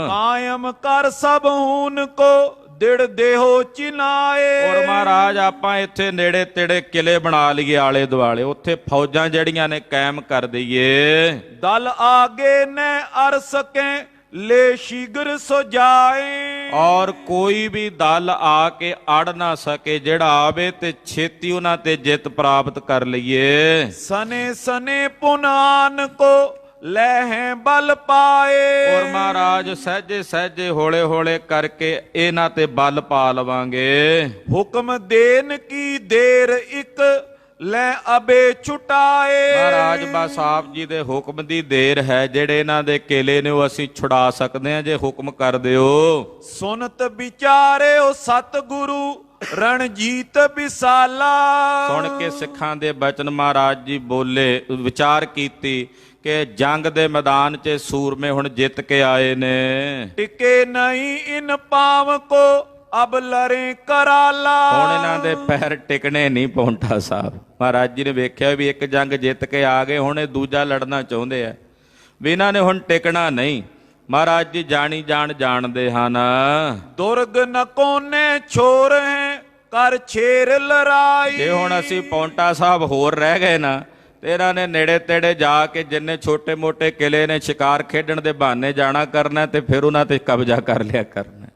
ਕਾਇਮ ਕਰ ਸਭ ਹੂਨ ਕੋ ਦਿੜ ਦੇਹੋ ਚਿਨਾਏ। ਔਰ ਮਹਾਰਾਜ ਆਪਾਂ ਇੱਥੇ ਨੇੜੇ ਤੇੜੇ ਕਿਲੇ ਬਣਾ ਲਈਏ ਆਲੇ ਦੁਆਲੇ, ਉੱਥੇ ਫੌਜਾਂ ਜਿਹੜੀਆਂ ਨੇ ਕਾਇਮ ਕਰ ਦਈਏ। ਦਲ ਆਗੇ ਨੇ ਅਰ ਸਕੇ ਲੈ ਸ਼ੀਗਰ ਸੋ ਜਾਏ। ਔਰ ਕੋਈ ਵੀ ਦਲ ਆ ਕੇ ਅੜ ਨਾ ਸਕੇ, ਜਿਹੜਾ ਆਵੇ ਤੇ ਛੇਤੀ ਉਹਨਾਂ ਤੇ ਜਿੱਤ ਪ੍ਰਾਪਤ ਕਰ ਲਈਏ। ਸਨੇ ਸਨੇ ਪੁਨਾਨ ਕੋ ਲੈ ਹੈ ਬਲ ਪਾਏ। ਔਰ ਮਹਾਰਾਜ ਸਹਿਜੇ ਸਹਿਜੇ ਹੌਲੇ ਹੌਲੇ ਕਰਕੇ ਇਹਨਾਂ ਤੇ ਬਲ ਪਾ ਲਵਾਂਗੇ। ਹੁਕਮ ਦੇਨ ਕੀ ਦੇਰ ਅਨੇਕ ਲੈ ਅਬੇ ਛੁਟਾਏ। ਮਹਾਰਾਜ ਬਸ ਆਪ ਜੀ ਦੇ ਹੁਕਮ ਦੀ ਦੇਰ ਹੈ, ਜਿਹੜੇ ਇਹਨਾਂ ਦੇ ਕਿਲੇ ਨੇ ਉਹ ਅਸੀਂ ਛੁਡਾ ਸਕਦੇ ਹਾਂ ਜੇ ਹੁਕਮ ਕਰ ਦਿਓ। ਸੁਨਤ ਵਿਚਾਰਿਓ ਸਤਿਗੁਰੂ ਰਣਜੀਤ ਵਿਸਾਲਾ। ਸੁਣ ਕੇ ਸਿੱਖਾਂ ਦੇ ਬਚਨ ਮਹਾਰਾਜ ਜੀ ਬੋਲੇ, ਵਿਚਾਰ ਕੀਤੀ ਕਿ ਜੰਗ ਦੇ ਮੈਦਾਨ 'ਚ ਸੂਰਮੇ ਹੁਣ ਜਿੱਤ ਕੇ ਆਏ ਨੇ। ਟਿਕੇ ਨਹੀਂ ਇਨ ਪਾਵ ਕੋ ਅਬ ਲਰੇ ਕਰਾਲਾ। ਹੁਣ ਇਹਨਾਂ ਦੇ ਪੈਰ ਟਿਕਣੇ ਨਹੀਂ ਪੌਂਟਾ ਸਾਹਿਬ। ਮਹਾਰਾਜ ਜੀ ਨੇ ਵੇਖਿਆ ਵੀ ਇੱਕ ਜੰਗ ਜਿੱਤ ਕੇ ਆ ਗਏ, ਹੁਣ ਇਹ ਦੂਜਾ ਲੜਨਾ ਚਾਹੁੰਦੇ ਆ ਵੀ ਇਹਨਾਂ ਨੇ ਹੁਣ ਟਿਕਣਾ ਨਹੀਂ। ਮਹਾਰਾਜ ਜੀ ਜਾਣੀ ਜਾਣਦੇ ਹਨ। ਦੁਰਗ ਨ ਕੋਨੇ ਛੋਰ ਹੈ ਕਰ ਛੇਰ ਲੜਾਈ। ਜੇ ਹੁਣ ਅਸੀਂ ਪੌਂਟਾ ਸਾਹਿਬ ਹੋਰ ਰਹਿ ਗਏ ਨਾ ਤੇ ਇਹਨਾਂ ਨੇ ਨੇੜੇ ਤੇੜੇ ਜਾ ਕੇ ਜਿੰਨੇ ਛੋਟੇ ਮੋਟੇ ਕਿਲੇ ਨੇ ਸ਼ਿਕਾਰ ਖੇਡਣ ਦੇ ਬਹਾਨੇ ਜਾਣਾ ਕਰਨਾ ਤੇ ਫਿਰ ਉਹਨਾਂ ਤੇ ਕਬਜ਼ਾ ਕਰ ਲਿਆ ਕਰਨਾ।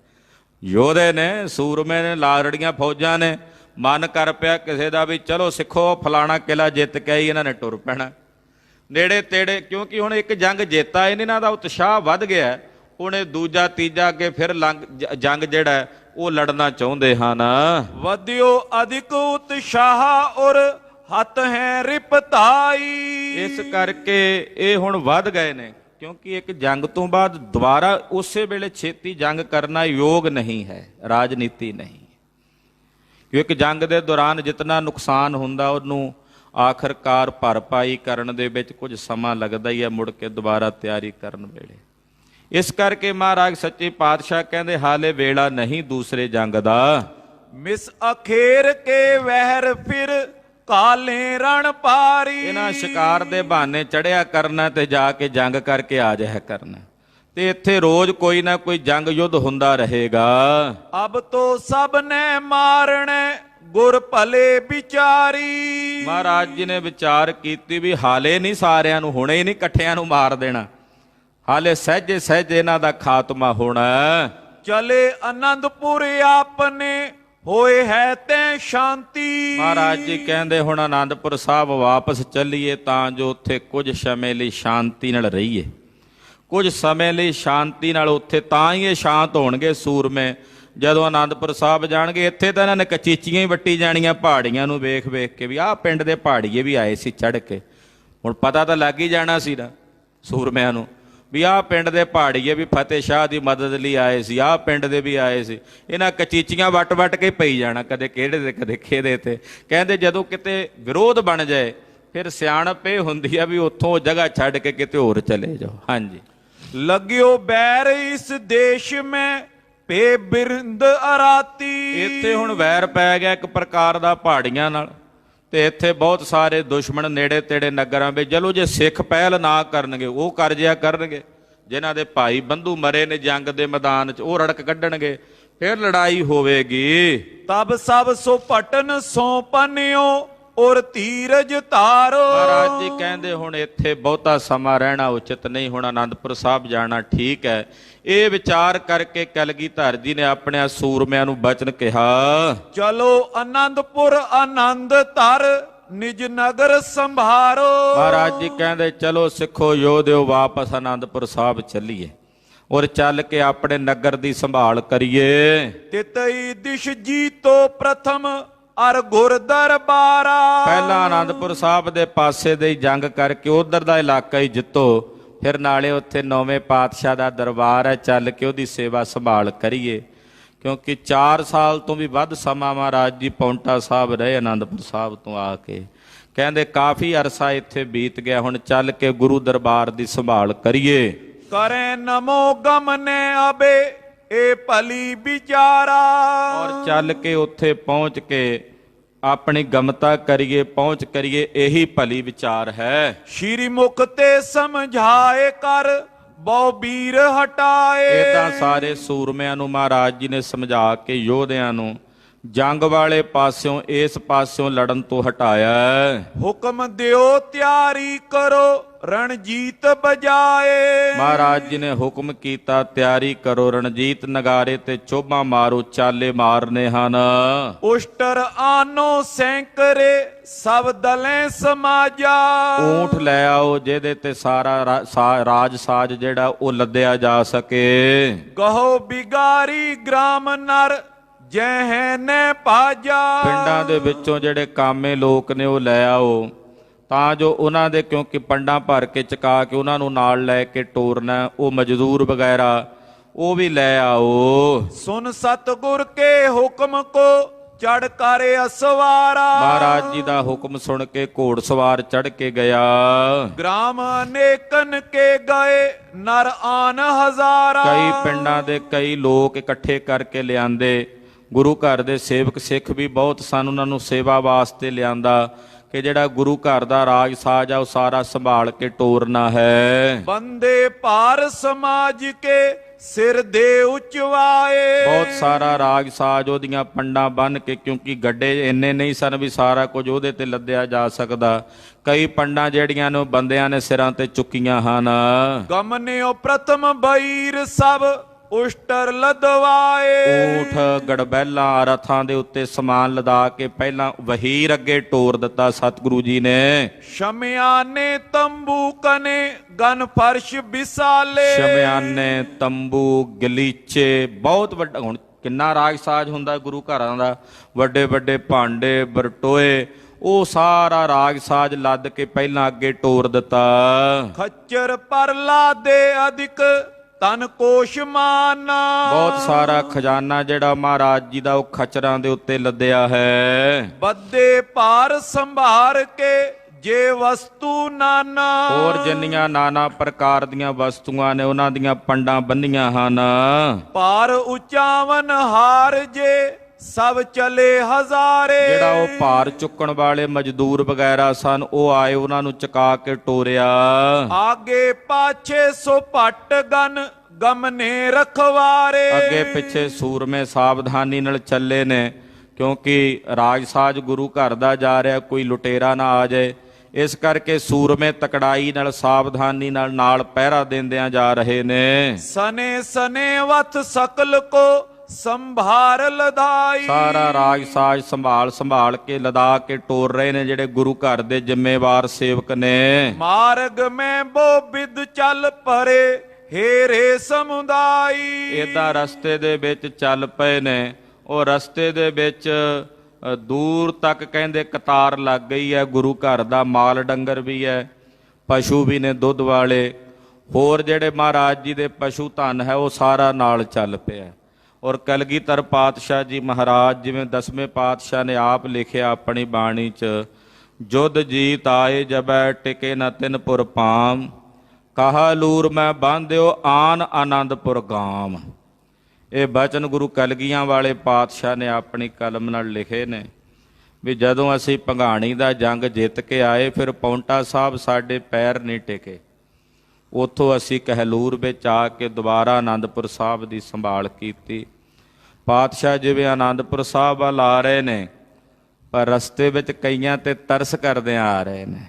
ਯੋਧੇ ਨੇ, ਸੂਰਮੇ ਨੇ, ਲਾੜੜੀਆਂ ਫੌਜਾਂ ਨੇ। ਮਨ ਕਰ ਪਿਆ ਕਿਸੇ ਦਾ ਵੀ ਚਲੋ ਸਿੱਖੋ ਫਲਾਣਾ ਕਿਲਾ ਜਿੱਤ ਕੇ ਆਈ, ਇਹਨਾਂ ਨੇ ਟੁਰ ਪੈਣਾ ਨੇੜੇ ਤੇੜੇ, ਕਿਉਂਕਿ ਹੁਣ ਇੱਕ ਜੰਗ ਜਿੱਤਾ ਇਹਨਾਂ ਦਾ ਉਤਸ਼ਾਹ ਵੱਧ ਗਿਆ। ਹੁਣ ਇਹ ਦੂਜਾ ਤੀਜਾ ਅੱਗੇ ਫਿਰ ਜੰਗ ਜਿਹੜਾ ਉਹ ਲੜਨਾ ਚਾਹੁੰਦੇ ਹਨ। ਵਧਿਓ ਅਧਿਕ ਉਤਸ਼ਾਹ ਔਰ ਹੱਥ ਹੈ ਰਿਪਤਾਈ। ਇਸ ਕਰਕੇ ਇਹ ਹੁਣ ਵੱਧ ਗਏ ਨੇ, ਕਿਉਂਕਿ ਇੱਕ ਜੰਗ ਤੋਂ ਬਾਅਦ ਦੁਬਾਰਾ ਉਸੇ ਵੇਲੇ ਛੇਤੀ ਜੰਗ ਕਰਨਾ ਯੋਗ ਨਹੀਂ ਹੈ, ਰਾਜਨੀਤੀ ਨਹੀਂ। ਕਿਉਂਕਿ ਜੰਗ ਦੇ ਦੌਰਾਨ ਜਿਤਨਾ ਨੁਕਸਾਨ ਹੁੰਦਾ ਉਹਨੂੰ ਆਖਰਕਾਰ ਭਰਪਾਈ ਕਰਨ ਦੇ ਵਿੱਚ ਕੁਝ ਸਮਾਂ ਲੱਗਦਾ ਹੀ ਹੈ, ਮੁੜ ਕੇ ਦੁਬਾਰਾ ਤਿਆਰੀ ਕਰਨ ਵੇਲੇ। ਇਸ ਕਰਕੇ ਮਹਾਰਾਜ ਸੱਚੇ ਪਾਤਸ਼ਾਹ ਕਹਿੰਦੇ ਹਾਲੇ ਵੇਲਾ ਨਹੀਂ ਦੂਸਰੇ ਜੰਗ ਦਾ। ਮਿਸ ਅਖੇਰ ਕੇ ਵਹਿਰ ਫਿਰ ਕਾਲੇ ਰਣ ਪਾਰੀ। ਇਹਨਾਂ ਸ਼ਿਕਾਰ ਦੇ ਬਹਾਨੇ ਚੜਿਆ ਕਰਨਾ ਤੇ ਜਾ ਕੇ ਜੰਗ ਕਰਕੇ ਆ ਜਾਇਆ ਕਰਨਾ, ਤੇ ਇੱਥੇ ਰੋਜ਼ ਕੋਈ ਨਾ ਕੋਈ ਜੰਗ ਯੁੱਧ ਹੁੰਦਾ ਰਹੇਗਾ। ਅਬ ਤੋ ਸਭ ਨੇ ਮਾਰਣੇ ਗੁਰ ਭਲੇ ਵਿਚਾਰੀ। ਮਹਾਰਾਜ ਜੀ ਨੇ ਵਿਚਾਰ ਕੀਤੀ ਵੀ ਹਾਲੇ ਨਹੀਂ ਸਾਰਿਆਂ ਨੂੰ, ਹੁਣੇ ਹੀ ਨਹੀਂ ਇਕੱਠਿਆਂ ਨੂੰ ਮਾਰ ਦੇਣਾ, ਹਾਲੇ ਸਹਿਜੇ ਸਹਿਜੇ ਇਹਨਾਂ ਦਾ ਖਾਤਮਾ ਹੋਣਾ। ਚਲੇ ਆਨੰਦਪੁਰ ਆਪਨੇ ਹੋਏ ਹੈ ਤੈ ਸ਼ਾਂਤੀ। ਮਹਾਰਾਜ ਜੀ ਕਹਿੰਦੇ ਹੁਣ ਆਨੰਦਪੁਰ ਸਾਹਿਬ ਵਾਪਸ ਚੱਲੀਏ ਤਾਂ ਜੋ ਉੱਥੇ ਕੁਝ ਸਮੇਂ ਲਈ ਸ਼ਾਂਤੀ ਨਾਲ ਰਹੀਏ। ਕੁਝ ਸਮੇਂ ਲਈ ਸ਼ਾਂਤੀ ਨਾਲ ਉੱਥੇ ਤਾਂ ਹੀ ਇਹ ਸ਼ਾਂਤ ਹੋਣਗੇ ਸੂਰਮੇ, ਜਦੋਂ ਆਨੰਦਪੁਰ ਸਾਹਿਬ ਜਾਣਗੇ। ਇੱਥੇ ਤਾਂ ਇਹਨਾਂ ਨੇ ਕਚੀਚੀਆਂ ਹੀ ਵੱਟੀ ਜਾਣੀਆਂ ਪਹਾੜੀਆਂ ਨੂੰ ਵੇਖ ਵੇਖ ਕੇ ਵੀ ਆਹ ਪਿੰਡ ਦੇ ਪਹਾੜੀਏ ਵੀ ਆਏ ਸੀ ਚੜ੍ਹ ਕੇ। ਹੁਣ ਪਤਾ ਤਾਂ ਲੱਗ ਹੀ ਜਾਣਾ ਸੀ ਨਾ ਸੂਰਮਿਆਂ ਨੂੰ ਵੀ ਆਹ ਪਿੰਡ ਦੇ ਪਹਾੜੀਏ ਵੀ ਫਤਿਹ ਸ਼ਾਹ ਦੀ ਮਦਦ ਲਈ ਆਏ ਸੀ, ਆਹ ਪਿੰਡ ਦੇ ਵੀ ਆਏ ਸੀ। ਇਹਨਾਂ ਕਚੀਚੀਆਂ ਵੱਟ ਕੇ ਪਈ ਜਾਣਾ, ਕਦੇ ਕਿਹੜੇ ਤੇ ਕਦੇ ਕਿਹਦੇ ਤੇ। ਕਹਿੰਦੇ ਜਦੋਂ ਕਿਤੇ ਵਿਰੋਧ ਬਣ ਜਾਏ ਫਿਰ ਸਿਆਣਪ ਇਹ ਹੁੰਦੀ ਆ ਵੀ ਉੱਥੋਂ ਜਗ੍ਹਾ ਛੱਡ ਕੇ ਕਿਤੇ ਹੋਰ ਚਲੇ ਜਾਓ। ਹਾਂਜੀ। ਲੱਗਿਓ ਬੈਰ ਇਸ ਦੇਸ਼ ਮੈਂ ਪੇ ਬਿਰੰਦ ਅਰਾਤੀ। ਇੱਥੇ ਹੁਣ ਵੈਰ ਪੈ ਗਿਆ ਇੱਕ ਪ੍ਰਕਾਰ ਦਾ ਪਹਾੜੀਆਂ ਨਾਲ, ਤੇ ਇੱਥੇ ਬਹੁਤ ਸਾਰੇ ਦੁਸ਼ਮਣ ਨੇੜੇ ਤੇੜੇ ਨਗਰਾਂ ਵਿੱਚ। ਚਲੋ ਜੇ ਸਿੱਖ ਪਹਿਲ ਨਾ ਕਰਨਗੇ ਉਹ ਕਰ ਜਿਆ ਕਰਨਗੇ, ਜਿਨ੍ਹਾਂ ਦੇ ਭਾਈ ਬੰਧੂ ਮਰੇ ਨੇ ਜੰਗ ਦੇ ਮੈਦਾਨ 'ਚ ਉਹ ਰੜਕ ਕੱਢਣਗੇ, ਫਿਰ ਲੜਾਈ ਹੋਵੇਗੀ। ਤਬ ਸਭ ਸੋ ਪਟਨ ਸੋ ਪਨਿਓ ਔਰ ਧੀਰਜ ਧਾਰੋ। ਮਹਾਰਾਜ ਜੀ ਕਹਿੰਦੇ ਹੁਣ ਇੱਥੇ ਬਹੁਤਾ ਸਮਾਂ ਰਹਿਣਾ ਉਚਿਤ ਨਹੀਂ, ਹੁਣ ਆਨੰਦਪੁਰ ਸਾਹਿਬ ਜਾਣਾ ਠੀਕ ਹੈ। ਇਹ ਵਿਚਾਰ ਕਰਕੇ ਕਲਗੀਧਰ ਜੀ ਨੇ ਆਪਣੇ ਸੂਰਮਿਆਂ ਨੂੰ ਬਚਨ ਕਿਹਾ, ਚਲੋ ਆਨੰਦਪੁਰ ਆਨੰਦ ਧਰ ਨਿਜ ਨਗਰ ਸੰਭਾਰੋ। ਮਹਾਰਾਜ ਜੀ ਕਹਿੰਦੇ ਚਲੋ ਸਿੱਖੋ ਯੋਧਿਓ ਵਾਪਸ ਆਨੰਦਪੁਰ ਸਾਹਿਬ ਚੱਲੀਏ ਔਰ ਚੱਲ ਕੇ ਆਪਣੇ ਨਗਰ ਦੀ ਸੰਭਾਲ ਕਰੀਏ। ਤਿਤਈ ਦਿਸ਼ ਜੀਤੋ ਪ੍ਰਥਮ ਅਰ ਗੁਰ ਦਰਬਾਰਾ। ਪਹਿਲਾਂ ਆਨੰਦਪੁਰ ਸਾਹਿਬ ਦੇ ਪਾਸੇ ਦੇ ਜੰਗ ਕਰਕੇ ਉਧਰ ਦਾ ਇਲਾਕਾ ਹੀ ਜਿੱਤੋ, ਫਿਰ ਨਾਲੇ ਉੱਥੇ ਨੌਵੇਂ ਪਾਤਸ਼ਾਹ ਦਾ ਦਰਬਾਰ ਹੈ, ਚੱਲ ਕੇ ਉਹਦੀ ਸੇਵਾ ਸੰਭਾਲ ਕਰੀਏ। ਕਿਉਂਕਿ 4 ਸਾਲ ਤੋਂ ਵੀ ਵੱਧ ਸਮਾਂ ਮਹਾਰਾਜ ਜੀ ਪੌਂਟਾ ਸਾਹਿਬ ਰਹੇ ਆਨੰਦਪੁਰ ਸਾਹਿਬ ਤੋਂ ਆ ਕੇ। ਕਹਿੰਦੇ ਕਾਫੀ ਅਰਸਾ ਇੱਥੇ ਬੀਤ ਗਿਆ, ਹੁਣ ਚੱਲ ਕੇ ਗੁਰੂ ਦਰਬਾਰ ਦੀ ਸੰਭਾਲ ਕਰੀਏ। ਕਰੇ ਨਮੋ ਗਮਨੇ ਅਬੇ ਇਹ ਭਲੀ ਵਿਚਾਰਾ। ਔਰ ਚੱਲ ਕੇ ਉੱਥੇ ਪਹੁੰਚ ਕੇ ਆਪਣੀ ਗਮਤਾ ਕਰੀਏ, ਪਹੁੰਚ ਕਰੀਏ, ਇਹੀ ਭਲੀ ਵਿਚਾਰ ਹੈ। ਸ਼੍ਰੀ ਮੁਖ ਤੇ ਸਮਝਾਏ ਕਰ ਬਹੁ ਵੀਰ ਹਟਾਏ। ਇਦਾਂ ਸਾਰੇ ਸੂਰਮਿਆਂ ਨੂੰ ਮਹਾਰਾਜ ਜੀ ਨੇ ਸਮਝਾ ਕੇ ਯੋਧਿਆਂ ਨੂੰ ਜੰਗ ਵਾਲੇ ਪਾਸਿਓਂ ਇਸ ਪਾਸਿਓਂ ਲੜਨ ਤੋਂ ਹਟਾਇਆ। ਹੁਕਮ ਦਿਓ ਤਿਆਰੀ ਕਰੋ ਰਣਜੀਤ ਬਜਾਏ। ਮਹਾਰਾਜ ਜੀ ਨੇ ਹੁਕਮ ਕੀਤਾ ਤਿਆਰੀ ਕਰੋ, ਰਣਜੀਤ ਨਗਾਰੇ ਤੇ ਚੋਭਾਂ ਮਾਰੋ, ਚਾਲੇ ਮਾਰਨੇ ਹਨ। ਉਸ਼ਟਰ ਆਨੋ ਸੈਂਕਰੇ ਸਭ ਦਲੇ ਸਮਾਜਾ। ਊਂਠ ਲੈ ਆਓ ਜਿਹਦੇ ਤੇ ਸਾਰਾ ਰਾਜ ਸਾਜ ਜਿਹੜਾ ਉਹ ਲੱਦਿਆ ਜਾ ਸਕੇ। ਕਹੋ ਬਿਗਾਰੀ ਗ੍ਰਾਮ ਨਰ ਜਹ ਨੇ ਭਾਜਾ। ਪਿੰਡਾਂ ਦੇ ਵਿੱਚੋਂ ਜਿਹੜੇ ਕਾਮੇ ਲੋਕ ਨੇ ਉਹ ਲੈ ਆਓ, ਤਾਂ ਜੋ ਉਹਨਾਂ ਦੇ, ਕਿਉਂਕਿ ਪੰਡਾਂ ਭਰ ਕੇ ਚਕਾ ਕੇ ਉਹਨਾਂ ਨੂੰ ਨਾਲ ਲੈ ਕੇ ਟੋਰਨਾ, ਉਹ ਮਜ਼ਦੂਰ ਵਗੈਰਾ ਉਹ ਵੀ ਲੈ ਆਓ। ਸੁਨ ਸਤਿਗੁਰ ਕੇ ਹੁਕਮ ਕੋ ਚੜ ਕਰ ਅਸਵਾਰਾ। ਮਹਾਰਾਜ ਜੀ ਦਾ ਹੁਕਮ ਸੁਣ ਕੇ ਘੋੜਸਵਾਰ ਚੜ ਕੇ ਗਿਆ। ਗ੍ਰਾਮ ਅਨੇਕਨ ਕੇ ਗਏ ਨਰ ਆਨ ਹਜ਼ਾਰਾ। ਕਈ ਪਿੰਡਾਂ ਦੇ ਕਈ ਲੋਕ ਇਕੱਠੇ ਕਰਕੇ ਲਿਆਂਦੇ। ਗੁਰੂ ਘਰ ਦੇ ਸੇਵਕ ਸਿੱਖ ਵੀ ਬਹੁਤ ਸਨ, ਉਹਨਾਂ ਨੂੰ ਸੇਵਾ ਵਾਸਤੇ ਲਿਆਂਦਾ ਕਿ ਜਿਹੜਾ ਗੁਰੂ ਘਰ ਦਾ ਰਾਜ ਸਾਜ ਆ ਉਹ ਸਾਰਾ ਸੰਭਾਲ ਕੇ ਟੋਰਨਾ ਹੈ। ਬੰਦੇ ਭਾਰ ਸਮਾਜ ਕੇ ਸਿਰ ਦੇ ਉਚਵਾਏ। ਬਹੁਤ ਸਾਰਾ ਰਾਜ ਸਾਜ ਉਹਦੀਆਂ ਪੰਡਾਂ ਬੰਨ ਕੇ, ਕਿਉਂਕਿ ਗੱਡੇ ਇੰਨੇ ਨਹੀਂ ਸਨ ਵੀ ਸਾਰਾ ਕੁਝ ਉਹਦੇ ਤੇ ਲੱਦਿਆ ਜਾ ਸਕਦਾ। ਕਈ ਪੰਡਾਂ ਜਿਹੜੀਆਂ ਨੇ ਬੰਦਿਆਂ ਨੇ ਸਿਰਾਂ ਤੇ ਚੁੱਕੀਆਂ ਹਨ। ਗਮਨਿਓ ਪ੍ਰਥਮ ਬਈਰ ਸਭ ਉਸ਼ਟਰ ਲਦਵਾਏ। ਊਠ ਗੜਬੈਲਾਂ ਰਥਾਂ ਦੇ ਉੱਤੇ ਸਮਾਨ ਲਦਾ ਕੇ ਪਹਿਲਾਂ ਵਹੀਰ ਅੱਗੇ ਟੋਰ ਦਿੱਤਾ ਸਤਿਗੁਰੂ ਜੀ ਨੇ। ਸ਼ਮਿਆਨੇ ਤੰਬੂ ਕਨੇ ਗਨ ਫਰਸ਼ ਵਿਸਾਲੇ। ਸ਼ਮਿਆਨੇ ਤੰਬੂ ਗਲੀਚੇ, ਬਹੁਤ ਵੱਡਾ, ਹੁਣ ਕਿੰਨਾ ਰਾਜ ਸਾਜ ਹੁੰਦਾ ਗੁਰੂ ਘਰਾਂ ਦਾ, ਵੱਡੇ ਵੱਡੇ ਭਾਂਡੇ ਬਰਟੋਏ, ਉਹ ਸਾਰਾ ਰਾਜ ਸਾਜ ਲੱਦ ਕੇ ਪਹਿਲਾਂ ਅੱਗੇ ਟੋਰ ਦਿੱਤਾ। ਖੱਚਰ ਪਰਲਾਦੇ ਅਧਿਕ ਤਨ ਕੋਸ਼ ਮਾਨਾ। ਬਹੁਤ ਸਾਰਾ ਖਜ਼ਾਨਾ ਜਿਹੜਾ ਮਹਾਰਾਜ ਜੀ ਦਾ ਉਹ ਖਚਰਾਂ ਦੇ ਉੱਤੇ ਲੱਦਿਆ ਹੈ। ਬੱਦੇ ਭਾਰ ਸੰਭਾਰ ਕੇ ਜੇ ਵਸਤੂ ਨਾਨਾ। ਹੋਰ ਜਿੰਨੀਆਂ ਨਾਨਾ ਪ੍ਰਕਾਰ ਦੀਆਂ ਵਸਤੂਆਂ ਨੇ ਉਹਨਾਂ ਦੀਆਂ ਪੰਡਾਂ ਬੰਨੀਆਂ ਹਨ। ਭਾਰ ਉਚਾਵਨ ਹਾਰ ਜੇ ਸਭ ਚਲੇ ਹਜ਼ਾਰੇ। ਜਿਹੜਾ ਉਹ ਭਾਰ ਚੁੱਕਣ ਵਾਲੇ ਮਜ਼ਦੂਰ ਵਗੈਰਾ ਸਨ ਉਹ ਆਏ, ਉਹਨਾਂ ਨੂੰ ਚਕਾ ਕੇ ਟੋਰਿਆ। ਆਗੇ ਪਾਛੇ ਸੋ ਭੱਟ ਗਨ ਗਮਨੇ ਰਖਵਾਰੇ। ਅੱਗੇ ਪਿੱਛੇ ਸੂਰਮੇ ਸਾਵਧਾਨੀ ਨਾਲ ਚੱਲੇ ਨੇ, ਕਿਉਂਕਿ ਰਾਜ ਸਾਜ ਗੁਰੂ ਘਰ ਦਾ ਜਾ ਰਿਹਾ, ਕੋਈ ਲੁਟੇਰਾ ਨਾ ਆ ਜਾਏ। ਇਸ ਕਰਕੇ ਸੂਰਮੇ ਤਕੜਾਈ ਨਾਲ ਸਾਵਧਾਨੀ ਨਾਲ ਪਹਿਰਾ ਦਿੰਦਿਆਂ ਜਾ ਰਹੇ ਨੇ। ਸਨੇ ਸਨੇ ਵਥ ਸਕਲ ਕੋ ਸੰਭਾਰ ਲਦਾਈ। ਸਾਰਾ ਰਾਜ ਸਾਜ ਸੰਭਾਲ ਕੇ ਲਦਾ ਕੇ ਟੋਰ ਰਹੇ ਨੇ ਜਿਹੜੇ ਗੁਰੂ ਘਰ ਦੇ ਜ਼ਿੰਮੇਵਾਰ ਸੇਵਕ ਨੇ। ਮਾਰਗ ਮੈਂ ਬੋ ਬਿਦ ਚੱਲ ਪਰੇ ਹੇਰੇ ਸਮੁਦਾਈ। ਏਦਾਂ ਰਸਤੇ ਦੇ ਵਿੱਚ ਚੱਲ ਪਏ ਨੇ। ਉਹ ਰਸਤੇ ਦੇ ਵਿੱਚ ਦੂਰ ਤੱਕ ਕਹਿੰਦੇ ਕਤਾਰ ਲੱਗ ਗਈ ਹੈ। ਗੁਰੂ ਘਰ ਦਾ ਮਾਲ ਡੰਗਰ ਵੀ ਹੈ, ਪਸ਼ੂ ਵੀ ਨੇ ਦੁੱਧ ਵਾਲੇ, ਹੋਰ ਜਿਹੜੇ ਮਹਾਰਾਜ ਜੀ ਦੇ ਪਸ਼ੂ ਧਨ ਹੈ ਉਹ ਸਾਰਾ ਨਾਲ ਚੱਲ ਪਿਆ। ਔਰ ਕਲਗੀਧਰ ਪਾਤਸ਼ਾਹ ਜੀ ਮਹਾਰਾਜ, ਜਿਵੇਂ 10ਵੇਂ ਪਾਤਸ਼ਾਹ ਨੇ ਆਪ ਲਿਖਿਆ ਆਪਣੀ ਬਾਣੀ 'ਚ, ਜੁਧ ਜੀਤ ਆਏ ਜਬੈ ਟਿਕੇ ਨ ਤਿਨਪੁਰ ਪਾਮ, ਕਹਾ ਲੂਰ ਮੈਂ ਬਾਂਧਿਓ ਆਨ ਆਨੰਦਪੁਰ ਗਾਮ। ਇਹ ਬਚਨ ਗੁਰੂ ਕਲਗੀਆਂ ਵਾਲੇ ਪਾਤਸ਼ਾਹ ਨੇ ਆਪਣੀ ਕਲਮ ਨਾਲ ਲਿਖੇ ਨੇ ਵੀ ਜਦੋਂ ਅਸੀਂ ਭੰਗਾਣੀ ਦਾ ਜੰਗ ਜਿੱਤ ਕੇ ਆਏ, ਫਿਰ ਪੌਂਟਾ ਸਾਹਿਬ ਸਾਡੇ ਪੈਰ ਨਹੀਂ ਟਿਕੇ। ਉੱਥੋਂ ਅਸੀਂ ਕਹਿਲੂਰ ਵਿੱਚ ਆ ਕੇ ਦੁਬਾਰਾ ਆਨੰਦਪੁਰ ਸਾਹਿਬ ਦੀ ਸੰਭਾਲ ਕੀਤੀ। ਪਾਤਸ਼ਾਹ ਜਿਵੇਂ ਆਨੰਦਪੁਰ ਸਾਹਿਬ ਵੱਲ ਆ ਰਹੇ ਨੇ, ਪਰ ਰਸਤੇ ਵਿੱਚ ਕਈਆਂ ਤੇ ਤਰਸ ਕਰਦਿਆਂ ਆ ਰਹੇ ਨੇ,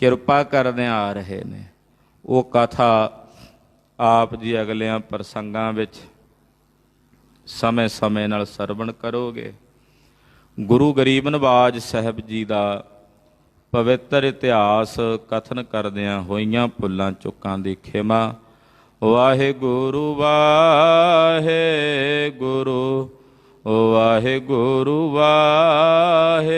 ਕਿਰਪਾ ਕਰਦਿਆਂ ਆ ਰਹੇ ਨੇ। ਉਹ ਕਥਾ ਆਪ ਜੀ ਅਗਲਿਆਂ ਪ੍ਰਸੰਗਾਂ ਵਿੱਚ ਸਮੇਂ ਨਾਲ ਸਰਵਣ ਕਰੋਗੇ। ਗੁਰੂ ਗਰੀਬ ਨਵਾਜ ਸਾਹਿਬ ਜੀ ਦਾ ਪਵਿੱਤਰ ਇਤਿਹਾਸ ਕਥਨ ਕਰਦਿਆਂ ਹੋਈਆਂ ਭੁੱਲਾਂ ਚੁੱਕਾਂ ਦੀ ਖਿਮਾ। ਵਾਹਿਗੁਰੂ ਵਾਹਿਗੁਰੂ ਵਾਹਿਗੁਰੂ ਵਾਹਿਗੁਰੂ।